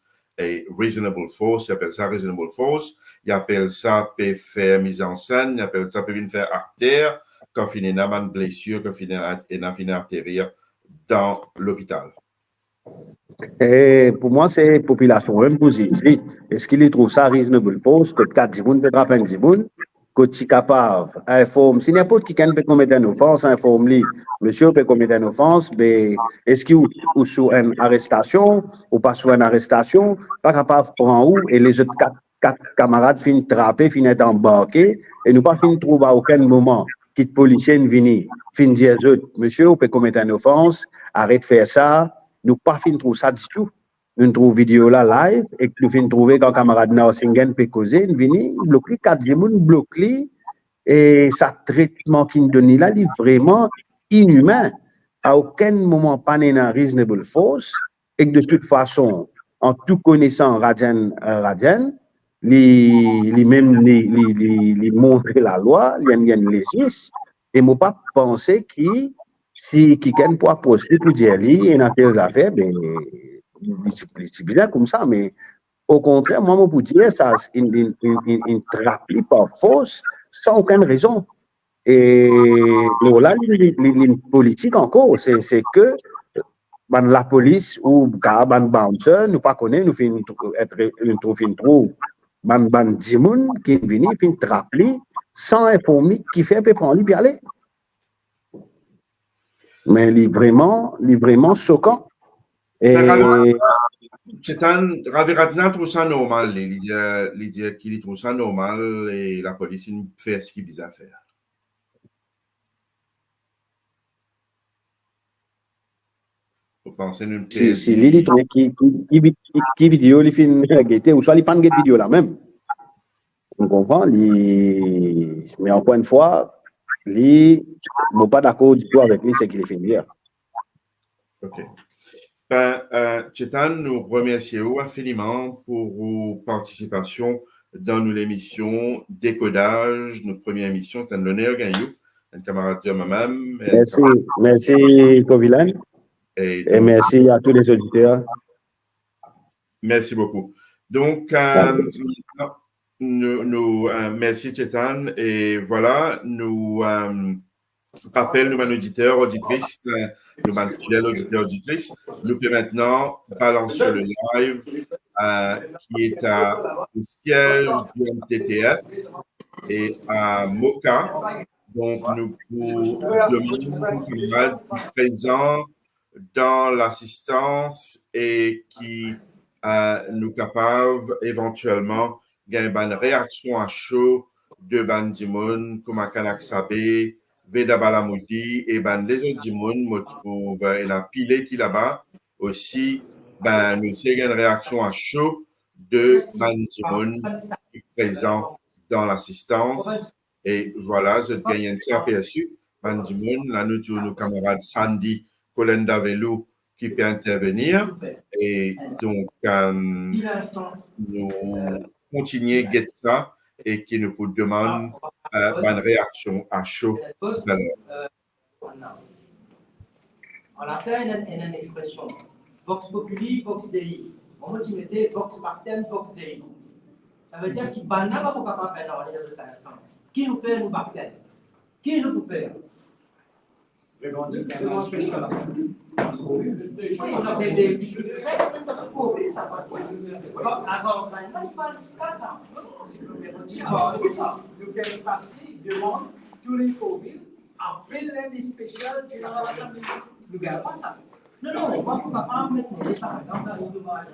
E: reasonable force, il appelle ça reasonable force, il appelle ça peut faire mise en scène, il appelle ça peut venir faire artère quand il y a une blessure, quand il y a une artère dans l'hôpital.
K: Et pour moi, c'est la population même positive. Est-ce qu'il trouve ça reasonable force que 4 Dimoun peut frapper un Dimoun? Que tu es capable, informe, si n'importe qui peut commettre une offense, informe-lui, monsieur peut commettre une offense, mais est-ce qu'il est sous une arrestation ou pas sous une arrestation, pas capable de prendre où, et les autres 4 camarades finissent trapper, finissent embarquer, et nous pas finissent trouver à aucun moment qui de policier vini, fin dire, monsieur, vous pouvez commettre une offense, arrête de faire ça, nous pas fin trouver ça du tout. Nous trouvons vidéo là live et que nous fin trouver quand camarade Narsingen peut causer, vini, bloquer 4 jours, bloquer et ça traitement qu'il nous donne là, il est vraiment inhumain. À aucun moment pas une reasonable force et que de toute façon, en tout connaissant Radian, les montrer la loi, il y a une légis, et moi pas penser qui si quelqu'un peut poster pour dire lui et dans telles affaires, ben c'est bien comme ça, mais au contraire, moi pour dire ça, une trappe par force sans aucune raison. Et là, les politique encore, c'est que la police ou ban bouncer, nous pas connaît, nous fin être une trop ban dimoun qui vient fin trapper sans informer qui fait peut prendre lui puis aller. Mais il est vraiment choquant. Et
E: c'est un Raviratna trouve ça normal, il dit qu'il trouve ça normal et la police fait ce qu'il a à faire.
K: Si Lili qui vidéo les films ou soit les pas de vidéo là même. On comprend mais encore une fois, bon pas d'accord du tout avec lui c'est qu'il est fini hier.
E: OK. Chetan, nous remercions infiniment pour vos participations dans l'émission Décodage, notre première émission. C'est un honneur, Gagnou, un camarade de ma-même.
K: Merci, Kovilan. Et merci à tous les auditeurs.
E: Merci beaucoup. Donc, merci, Chetan. Et voilà, nous rappelle nos auditeurs, auditrices, nos fidèles auditeurs, auditrices. Nous pouvons maintenant balancer le live qui est au siège du MTTF et à Moka. Donc, nous pouvons demander présents dans l'assistance et qui nous capables éventuellement gagner une réaction à chaud de Bandimoun, Kumakanak Sabé, Veda Balamoudi et les autres Dimoun me trouvent et la pilée qui là-bas aussi, nous avons une réaction à chaud de Bandimoun présent dans l'assistance. Et voilà, je gagne un petit aperçu. Bandimoun, là, nous avons nos camarades Sandy, Colenda Velou qui peut intervenir. Et donc, nous continuons à get ça et qui nous demande une réaction à chaud.
N: En latin, il y a une expression. Vox populi, vox dei. Moi, tu mettais vox partem, vox dei. Ça veut dire si Banda va pas capable de faire dans l'instant. Qui nous fait nous partem? Qui nous peut faire?
O: Nous faisons passer devant tous les Covid après l'année spéciale de la famille. Nous ne gardons pas ça.
N: Non, on va pas mettre par exemple dans les dommages.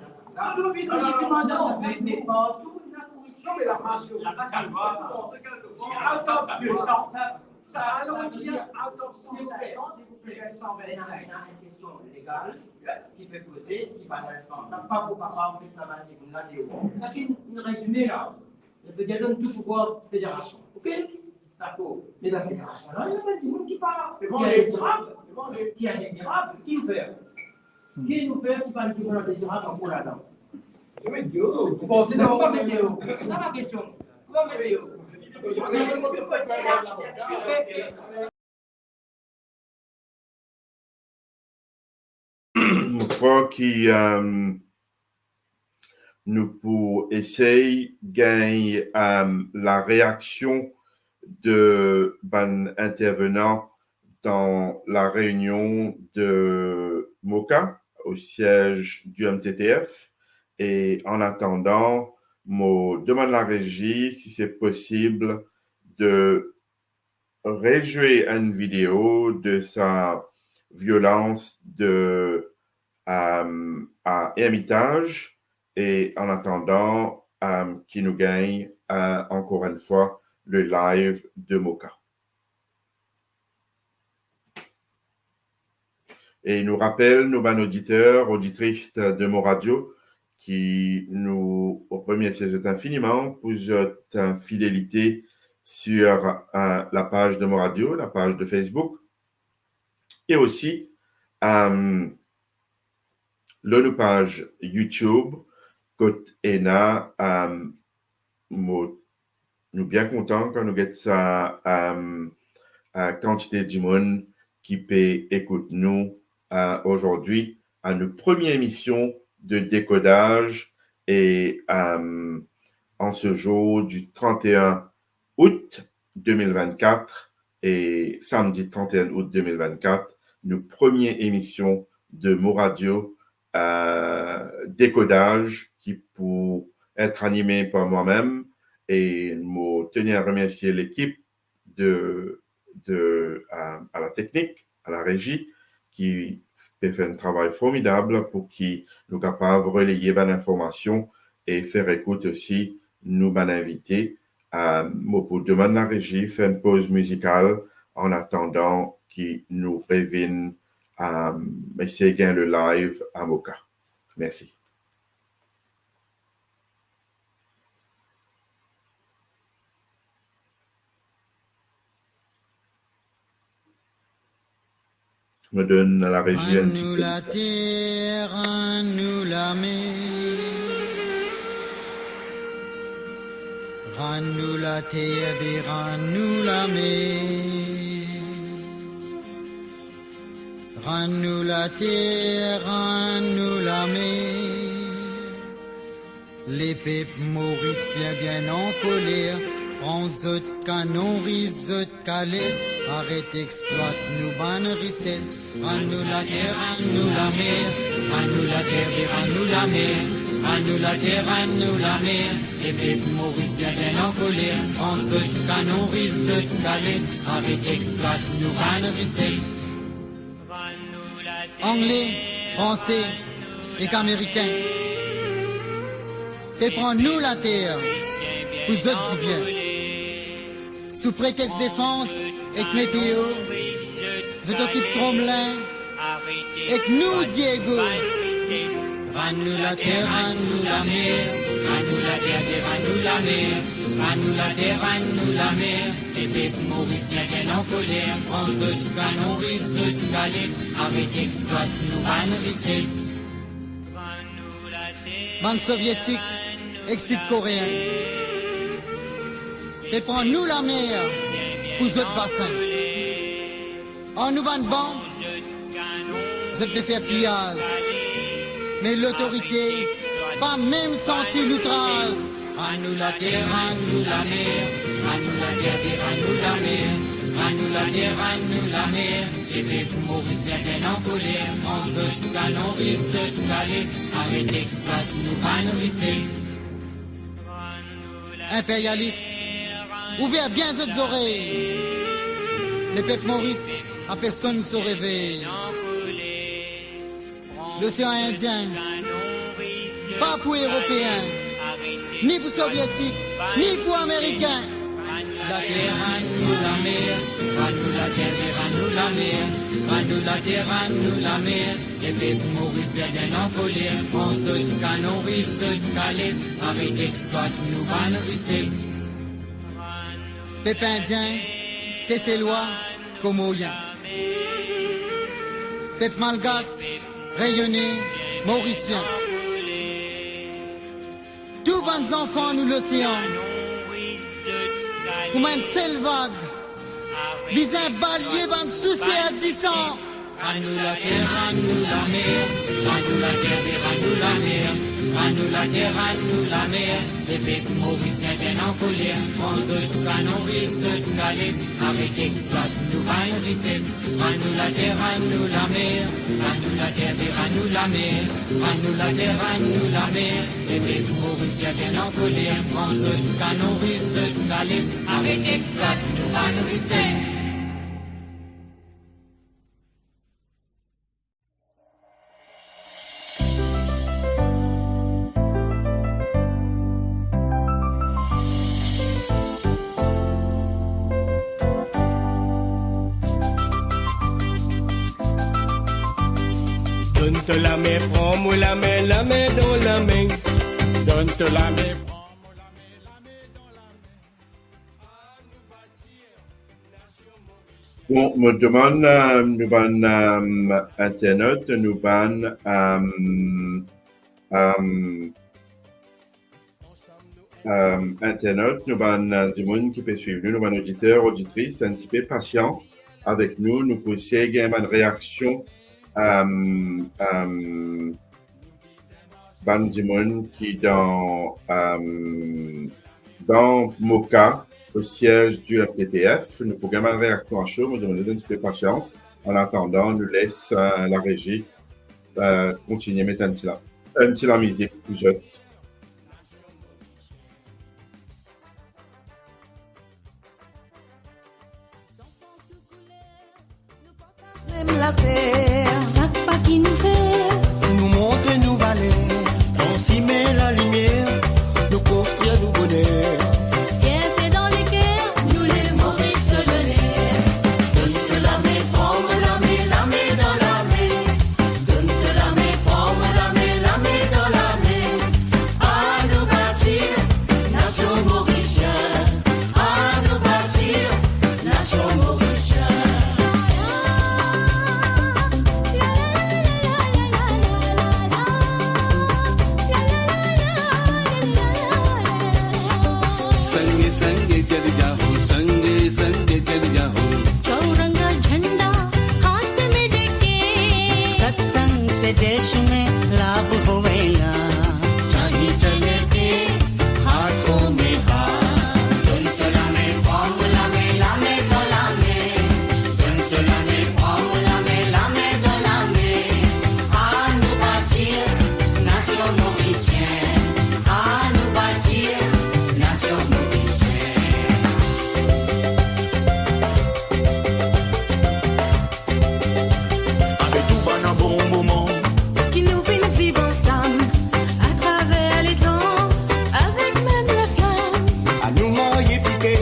N: Mais partout, il y a la nourriture.
O: Mais la passion, la calvaire, c'est out of 200. Ça alors qu'il y a out of 150, il y a 125.
N: Il y a une question légale qui peut poser si pas responsable, pas pour papa, peut-être ça va dire là dehors. Ça fait une résumé là. Je peux dire donne tout pouvoir fédération. OK? D'accord. Mais la fédération là, il y a pas de monde qui parle. Qui est indésirable. Qui est indésirable. Qui nous fait? Qui nous fait si pas qui est indésirable encore là-dedans?
O: Je vais dire.
N: Bon, c'est pas météo. C'est ça ma question. Pourquoi météo?
E: Je crois que nous pouvons essayer de gagner la réaction de intervenants dans la réunion de Moka au siège du MTTF. Et en attendant, je demande à la régie si c'est possible de rejouer une vidéo de sa violence à Hermitage et en attendant qui nous gagne encore une fois le live de Moka. Et nous rappelle, nos bons auditeurs, auditrices de mon radio, qui nous remercie infiniment pour votre fidélité sur la page de mon radio, la page de Facebook, et aussi la page YouTube, côté ENA, nous bien contents quand nous avons ça quantité de monde qui peut écouter nous aujourd'hui à notre première émission de décodage et en ce jour du 31 août 2024 et samedi 31 août 2024, notre première émission de Mo Radio décodage qui pour être animée par moi-même et me tenir à remercier l'équipe à la technique, à la régie, qui fait un travail formidable pour qui nous capables de relayer bonne information et faire écoute aussi nous bonnes invités. Pour demander la régie, faire une pause musicale en attendant qu'ils nous reviennent essayer de gagner le live à Moka. Merci. Me donne la régie un petit
C: nous
E: peu.
C: la terre, nous la mer. Rends-nous la terre et rends-nous la mer. Rends-nous la terre, rends-nous la mer. Les peuples Maurice bien en colère. Prends zot canon, risot calès. Arrête, exploite, nous bonnes richesses. Rends-nous la terre, rends-nous la mer. Rends-nous la terre et rends-nous la mer. Rends-nous la terre, rends-nous la mer. Les peuples Maurice bien en colère. Prends zot canon, risot calès. Arrête, exploite, nous bonnes richesses. Anglais, Français et qu'Américains. Et prends-nous la terre, vous autres dit bien. Sous prétexte défense et que météo, vous occupez Tromelin et que nous, Diego. Rends-nous la terre, rends-nous la mer. Rends-nous la terre et rends-nous la mer. Rends-nous la terre, rends-nous la mer. Les peuples Maurice bien en colère. Prends zot canon, risot calès. Arrête, exploite, nous bonnes richesses. Bande soviétique, exil coréen. Et prends-nous la mer pour autres bassins. En nous bande bon, vous êtes faire pillage. Mais l'autorité, pas même senti l'outrage. Rends-nous la terre, rends-nous la mer. Rends-nous la terre et rends-nous la mer. Rends-nous la terre, rends-nous la mer. Les peuples Maurice bien en colère. Prends zot canon, risot calès. Arrête, exploite, nous bonnes richesses. Impérialistes, ouvrez bien vos oreilles. Les peuples Maurice, à personne se réveille. L'océan Indien, pas pour Européens, ni pour Soviétiques, ni pour Américains. La terre, rends-nous la mer. Rends-nous la terre et rends-nous la mer. Rends-nous la terre, rends-nous la mer. Les peuples Maurice bien en colère. Prends zot canon, risot calès. Arrête, exploite, nous bonnes richesses. Peuple indien, c'est ses lois, comorien. Peuple malgache, rayonné, mauricien. Tous bons enfants, nous l'océan. Comme un seul vague, bizarre balier, ban souci à 10 ans. Rends-nous la terre, rends-nous la mer. Rends-nous la terre et rends-nous la mer. Rends-nous la terre, rends-nous la mer. Les peuples Maurice bien en colère. Prends zot canon, risot calès. Arrête, exploite, nous bonnes richesses. Rends-nous la terre, rends-nous la mer. Rends-nous la terre et rends-nous la mer. Rends-nous la terre, rends-nous la mer. Les peuples Maurice bien en colère. Prends zot canon, risot calès. Arrête, exploite, nous bonnes richesses.
L: Donne-te la main, prends-moi la main dans la main. Donne-te la main.
E: Bon, me demande, nous ban Internet, nous ban Internet, nous ban du monde qui peut suivre nous, nous ban auditeurs, auditrices, un petit peu patient avec nous, nous pouvons essayer de avoir une réaction ban du monde qui dans Moka, au siège du FTTF. Nous pouvons avoir une réaction à chaud, nous demandons un petit peu de patience. En attendant, nous laisse la régie continuer à mettre un petit la musique plus jeune.
D: Même la terre, ça pas qui nous fait, nous montre, nous valait, on s'y met la lumière, nous construire du bonheur. Fierté dans les cœurs, nous les Maurice le l'air. Donne-te la main, prends-moi la main dans la main. Donne-te la main, prends-moi la main dans la main. À nous bâtir, nation mauricienne. À nous bâtir, nation mauricienne. Chauranga झंडा हाथ में लेके सत्संग से देश में लाभ होवेगा चाहे चले के हाथों में हाथ दुनतला में फॉर्मूला में लामे दोला में दुनतला में फॉर्मूला में लामे दोला में आनु bâtir nation mauricienne आनु bâtir nation mauricienne.
L: Un bon moment
D: Qui nous fait nous vivre ensemble à travers les temps, avec même la flamme.
L: à nous marier piqué.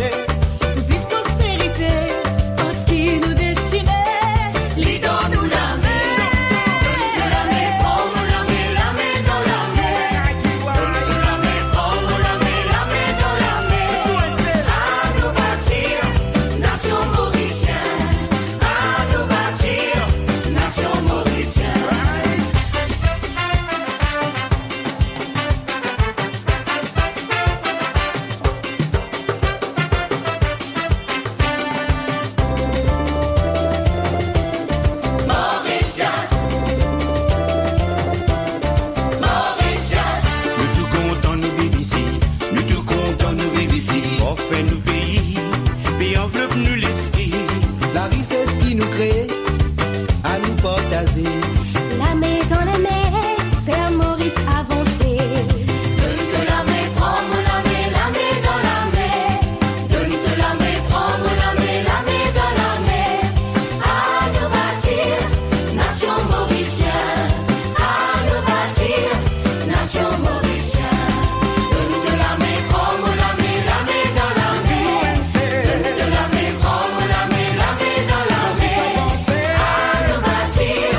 D: Nous puisse prospérité, parce qu'il nous destinait, les dons nous la main. Donne-te la main, prends-moi la main dans la main. Donne-te la main, prends-moi la main dans la main. À nous bâtir, nation mauricienne. À nous bâtir, nation mauricienne.
L: Nous tout content nous vivre ici, nous tout content nous vivre ici. On fait nous pays, puis enveloppe nous l'esprit. La richesse qui nous crée, à nous partager.
D: La main dans la main, faire Maurice avancer. Donne-te la main, prends-moi la main dans la main. Donne-te la main, prends-moi la main dans la main. À nous bâtir, nation mauricienne. À nous bâtir, nation mauricienne. Donne-te la main, prends-moi la main dans la main. Donne-te la main, prends-moi la main dans la main. À nous bâtir,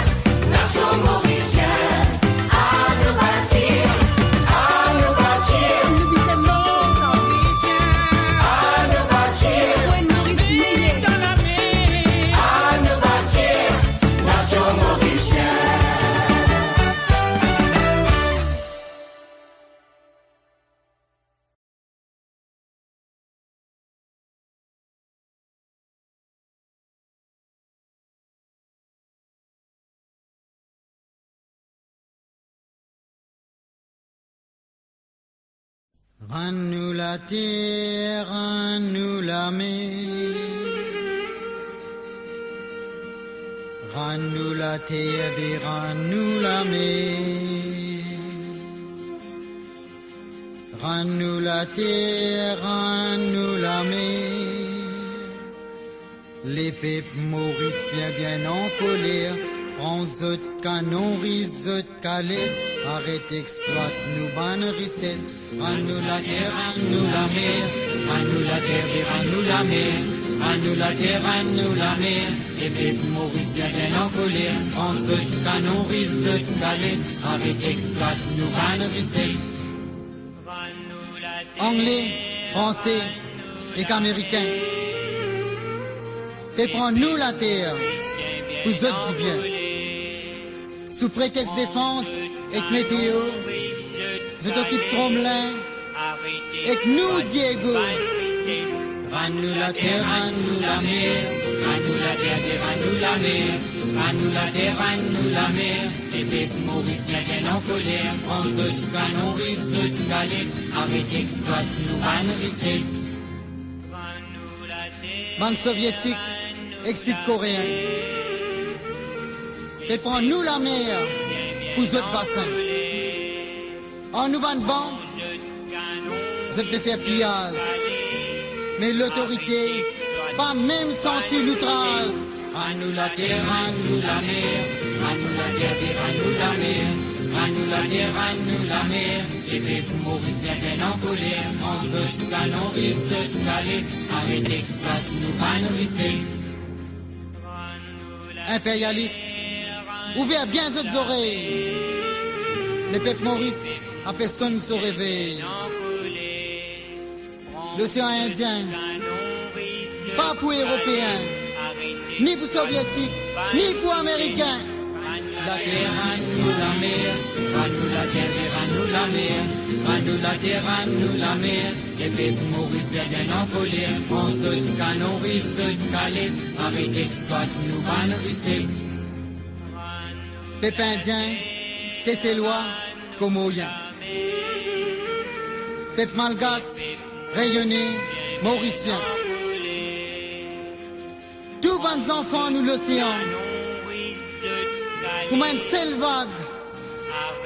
D: nation mauricienne. À nous bâtir, nous disons non, à nous bâtir, dans la main. À nous bâtir, nation mauricienne.
C: Rends-nous la terre, rends-nous la mer. Rends-nous la terre et rends-nous la mer. Rends-nous la terre, rends-nous la mer. Les peuples Maurice bien en colère. Prends zot canon, risot calès. Arrête, exploite, nous ban richesse. Rends-nous la terre, rends-nous la mer. Rends-nous la terre et rends-nous la mer. à nous la terre, à nous la mer, les peuples Maurice bien en colère, en zut canon, risut calès, avec exploite nous ban richesse. Anglais, Français et qu'Américains, et prends-nous la terre, vous autres dit bien. Sous prétexte défense et que météo, je t'occupe Tromblin et que nous, Diego. Rends-nous la terre, rends-nous la mer, rends-nous la terre, rends-nous la mer, rends-nous la terre, rends-nous la mer, les peuples Maurice bien en colère, prends ce canon, risque de calès, avec exploite nous ban richesse. Bande soviétique, exit coréen. Et prends-nous la mer, pour autres bassins. En nous ban bon, je vais faire pillage. Mais l'autorité, pas même senti l'outrage. À nous la terre, à nous la mer, à nous la terre, à nous la mer, à nous la terre, à nous la mer. Les peuples Maurice bien en colère, en ce canon, risque de calès, avec exploite nous ban richesse. Impérialistes, ouvrez bien vos oreilles. Les peuples Maurice, à personne se réveille. L'océan Indien, pas pour Européens, ni pour Soviétiques, ni pour Américains. La terre, à nous la mer, à nous la terre, à nous la mer, à nous la terre, à nous la mer. Les peuples Maurice bien en colère, en ce canon, risque de calès, avec exploite nous ban richesse. Peuple indien, c'est ses lois, comorien. Peuple malgache, rayonné, mauricien. Tous bons enfants, nous l'océan. Comme un seul vague.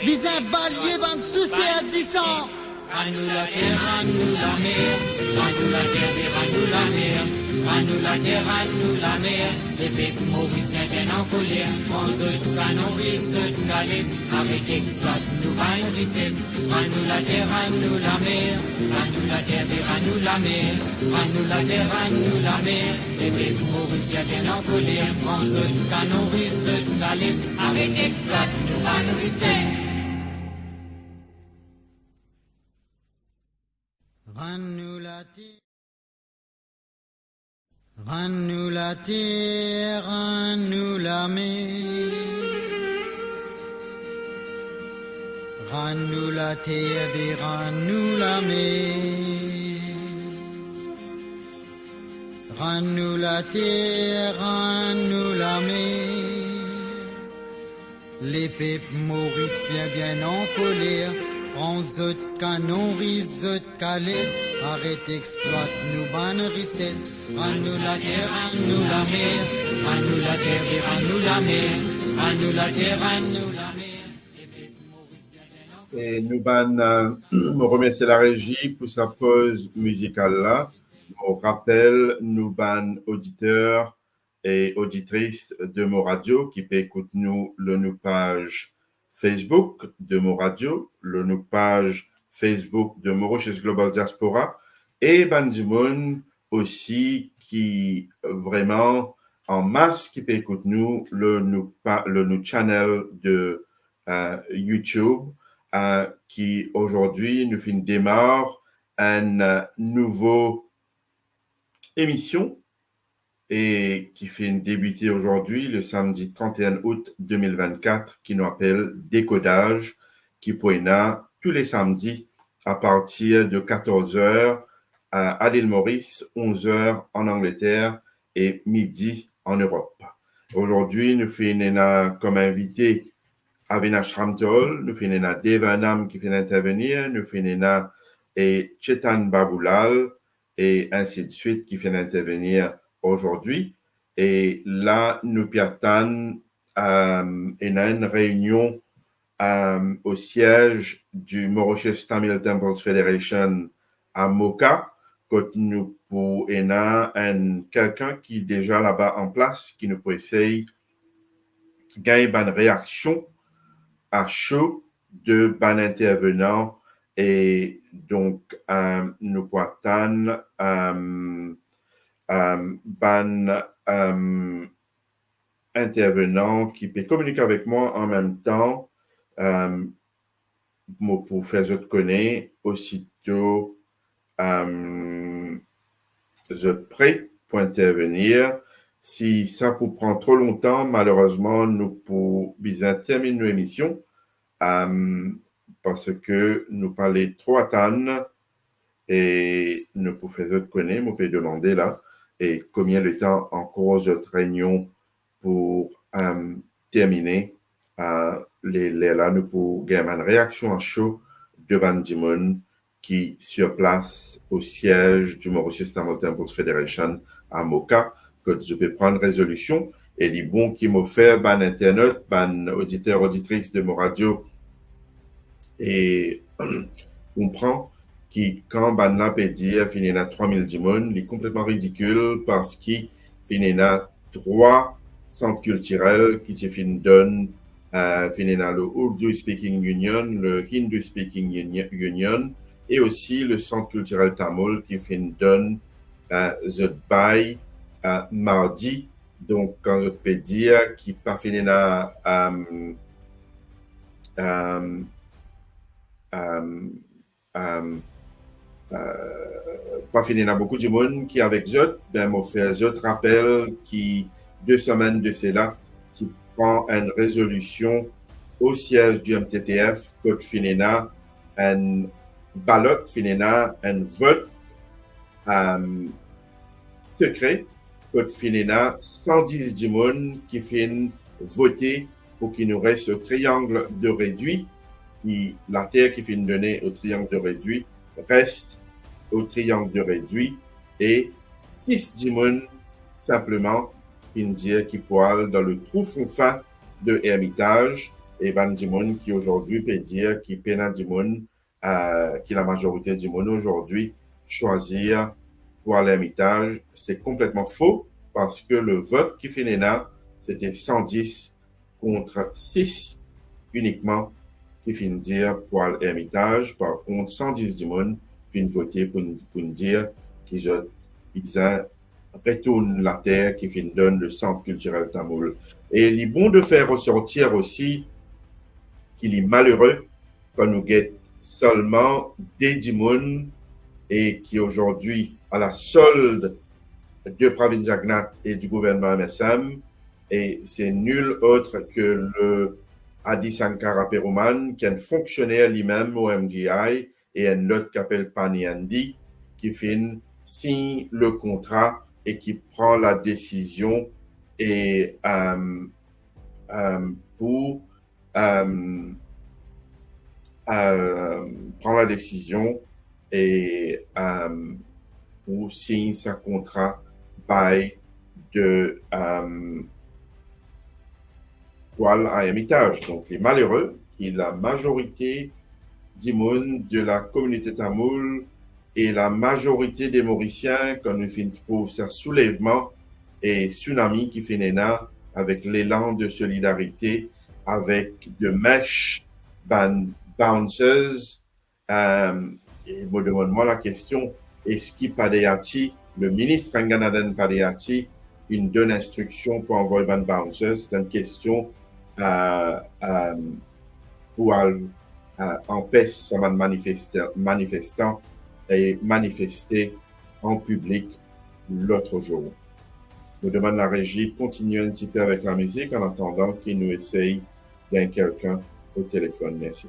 C: Bis un balier, ban souci à 10 ans. À nous la terre, à nous la mer. À nous la terre, à nous la mer. À nous la terre, à nous la mer. Les peuples Maurice bien en colère. En ce canon, risque de calès. Avec exploite, nous ban richesse. À nous la terre, à nous la mer. À nous la terre, à nous la mer. À nous la terre, à nous la mer. Les peuples Maurice bien en colère. En ce canon, risque de calès. Avec exploite, nous ban richesse. Rends-nous la terre. Rends-nous la terre, rends-nous la mer. Rends-nous la terre et rends-nous la mer. Rends-nous la terre, rends-nous la mer. Les peuples Maurice bien en colère. Prends zot canon, risot calès, arrête exploite nous ban richesse. Rends-nous la terre, rends-nous la mer, rends-nous la terre et rends-nous la mer, rends-nous la terre, rends-nous la mer.
E: Et nous me remercier la régie pour sa pause musicale là. On rappelle, nous ban auditeurs et auditrices de Mo Radio qui peut écouter nous le page Facebook de Mo Radio, le page Facebook de Mauritius Global Diaspora et Bandimoun aussi qui vraiment en masse qui peut écouter nous le channel de YouTube qui aujourd'hui nous fait une démarre une nouvelle émission et qui fait débuter aujourd'hui le samedi 31 août 2024 qui nous appelle Décodage qui peut être tous les samedis à partir de 14h à l'île Maurice, 11h en Angleterre et midi en Europe. Aujourd'hui, nous faisons comme invité Avinash Ramtol, nous faisons Devanam qui fait intervenir, nous faisons et Chetan Babulal et ainsi de suite qui fait intervenir aujourd'hui. Et là, nous piatons une réunion au siège du Mauritius Tamil Temples Federation à Moka, quand nous pour quelqu'un qui est déjà là-bas en place, qui nous peut essayer de gagner une réaction à chaud de ban intervenant. Et donc, nous pouvons ban intervenant qui peut communiquer avec moi en même temps pour faire je te connais aussitôt je prêt pour intervenir. Si ça vous prend trop longtemps, malheureusement, nous pouvons bien terminer nos émissions parce que nous parlons trop à Tannes et nous pouvons faire autre connaître, nous pouvons demander là et combien de temps encore notre réunion pour terminer. Là, nous pouvons gagner une réaction en chaud de Bandimon qui sur place au siège du Mauritius Tamil People's Federation à Moka, que je peux prendre résolution. Et les bons qui m'ont fait, ban internet, ban auditeur, auditrice de mon radio, et comprend qui, quand ban la peut dire, finit à 3000 dimon, il est complètement ridicule parce qu'il finit à 3 centres culturels qui se donne finit dans le Urdu Speaking Union, le Hindu Speaking Union, et aussi le Centre culturel Tamil qui donne The Bay mardi. Donc, quand je peux dire qui pas fini là, pas fini là beaucoup de monde qui avec eux, ben, m'a fait autre rappel qui 2 semaines de cela, qui prend une résolution au siège du MTTF, code finina, un ballot finina, un vote secret, code finina, 110 du monde qui fin voter pour qu'il nous reste au triangle de réduit, qui la terre qui fin donner au triangle de réduit reste au triangle de réduit et 6 du monde simplement qui poil dans le trou fond fin de Hermitage et Van Dimon qui aujourd'hui peut dire qui peine du monde qui la majorité du monde aujourd'hui choisir pour l'Hermitage, c'est complètement faux parce que le vote qui finit là c'était 110 contre 6 uniquement qui finit dire pour l'Hermitage. Par contre 110 du monde finit voter pour dire qu'ils retourne la terre qui fin donne le centre culturel Tamil. Et il est bon de faire ressortir aussi qu'il est malheureux quand nous guette seulement des dimons et qui aujourd'hui à la solde de Pravin Jagnat et du gouvernement MSM et c'est nul autre que le Adi Sankara Perumal qui est un fonctionnaire lui-même au MGI et un autre qui s'appelle Paniandi qui signe le contrat et qui prend la décision et pour prendre la décision et pour signer sa contrat bail de toile à Hermitage. Donc les malheureux qui la majorité du monde de la communauté tamoule et la majorité des Mauriciens, quand nous trouve ce soulèvement et tsunami qui fait néna avec l'élan de solidarité, avec de mèches, bouncers, et me demande-moi la question, est-ce qu'il Padeati, le ministre Nganaden Padeati, une donne instruction pour envoyer ban bouncers, c'est une question pour empêcher ça manifestant et manifester en public l'autre jour. Nous demande la régie de continuer un petit peu avec la musique en attendant qu'il nous essaye d'un quelqu'un au téléphone. Merci.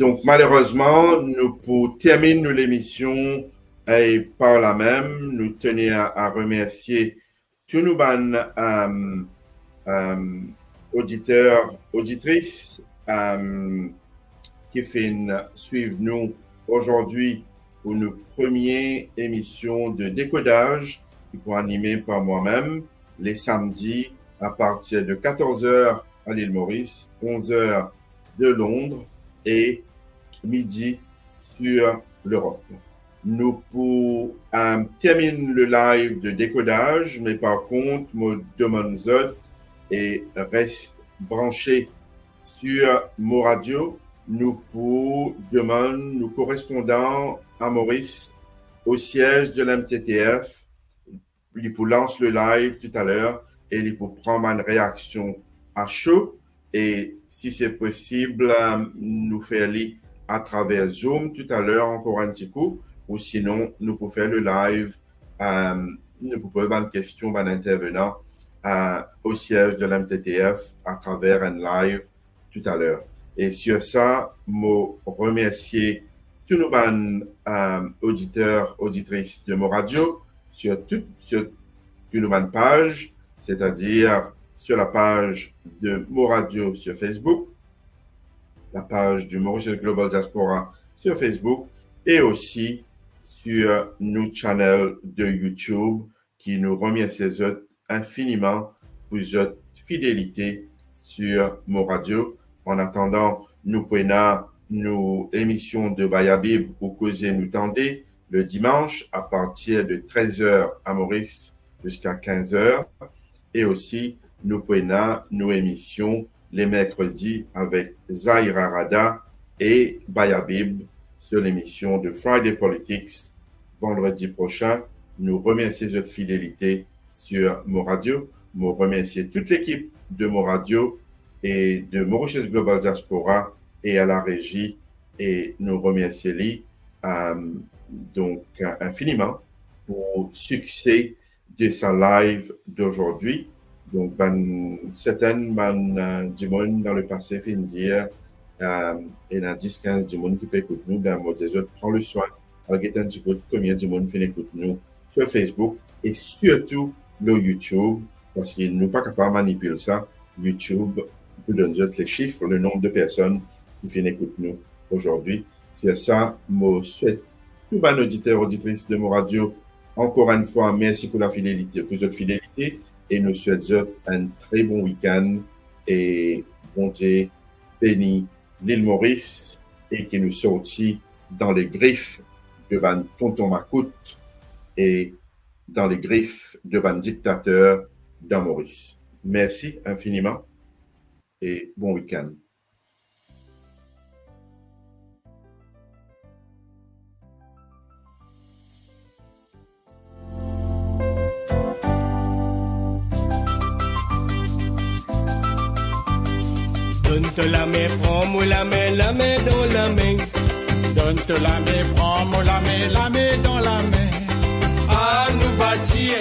E: Donc, malheureusement, nous pour terminer l'émission et par là même, nous tenons à remercier tous nos auditeurs, auditrices qui suivent nous aujourd'hui pour nos premières émissions de décodage qui sont animées par moi-même les samedis à partir de 14h à l'île Maurice, 11h de Londres et midi sur l'Europe. Nous pour terminer le live de décodage, mais par contre, me demande et reste branché sur Mo Radio. Nous pour demander, nous correspondants à Maurice au siège de l'MTTF. Il pour lancer le live tout à l'heure et il pour prendre une réaction à chaud. Et si c'est possible, nous faire lire à travers Zoom tout à l'heure encore un petit coup. Ou sinon, nous pouvons faire le live, nous pouvons poser une question à l'intervenant au siège de l'MTTF à travers un live tout à l'heure. Et sur ça, je remercier tous nos auditeurs, auditrices de Mo Radio sur nos pages, c'est-à-dire sur la page de Mo Radio sur Facebook, la page du Mauritius Global Diaspora sur Facebook et aussi sur nos channels de YouTube qui nous remercie infiniment pour votre fidélité sur Mo Radio. En attendant, nous prenons nos émissions de Bayabib ou Causer nous tendez le dimanche à partir de 13h à Maurice jusqu'à 15h et aussi nous prenons nos émissions les mercredis avec Zahira Rada et Bayabib sur l'émission de Friday Politics vendredi prochain. Nous remercions votre fidélité sur Mo Radio. Nous remercions toute l'équipe de Mo Radio et de Mauritius Global Diaspora et à la régie et nous remercions donc infiniment pour le succès de sa live d'aujourd'hui. Donc, certaines du monde dans le passé fin dire et dans 10-15 du monde qui peut écouter nous, moi des autres prend le soin à regarder un petit peu combien du monde fait écouter nous sur Facebook et surtout le YouTube parce qu'il n'est pas capable de manipuler ça. YouTube peut donner les chiffres, le nombre de personnes qui viennent écouter nous aujourd'hui. C'est ça, je souhaite tous les auditeurs, auditrices de Mo Radio, encore une fois, merci pour la fidélité, pour votre fidélité, et nous souhaitons un très bon week-end et bon Dieu béni l'île Maurice et qui nous sortit dans les griffes de Van Tonton Macoute et dans les griffes de Van dictateur dans Maurice. Merci infiniment et bon week-end.
L: Donne-te la main, prends-moi la main dans la main. Donne-te la main, prends-moi la main dans la main. À nous bâtir,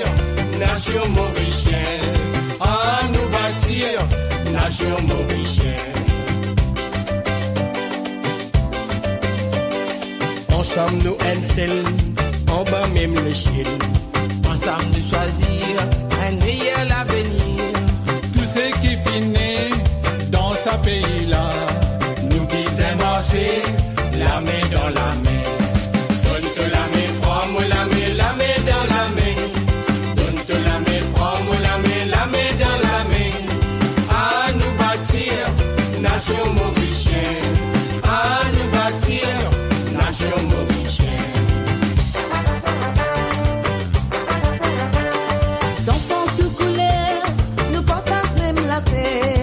L: nation mauricienne. À nous bâtir, nation mauricienne. Ensemble nous un seul, en bas même le ciel.
B: Ensemble nous choisir un meilleur avenir.
L: Tout ce qui finit dans ce pays-là, nous disons marcher, la main dans la main. Donne-te la main, prends-moi la main dans la main. Donne-te la main, prends-moi la main dans la main. À nous bâtir, nation mauricienne. À nous bâtir, nation mauricienne.
P: Sans sang sous couleur, nous partageons même la paix.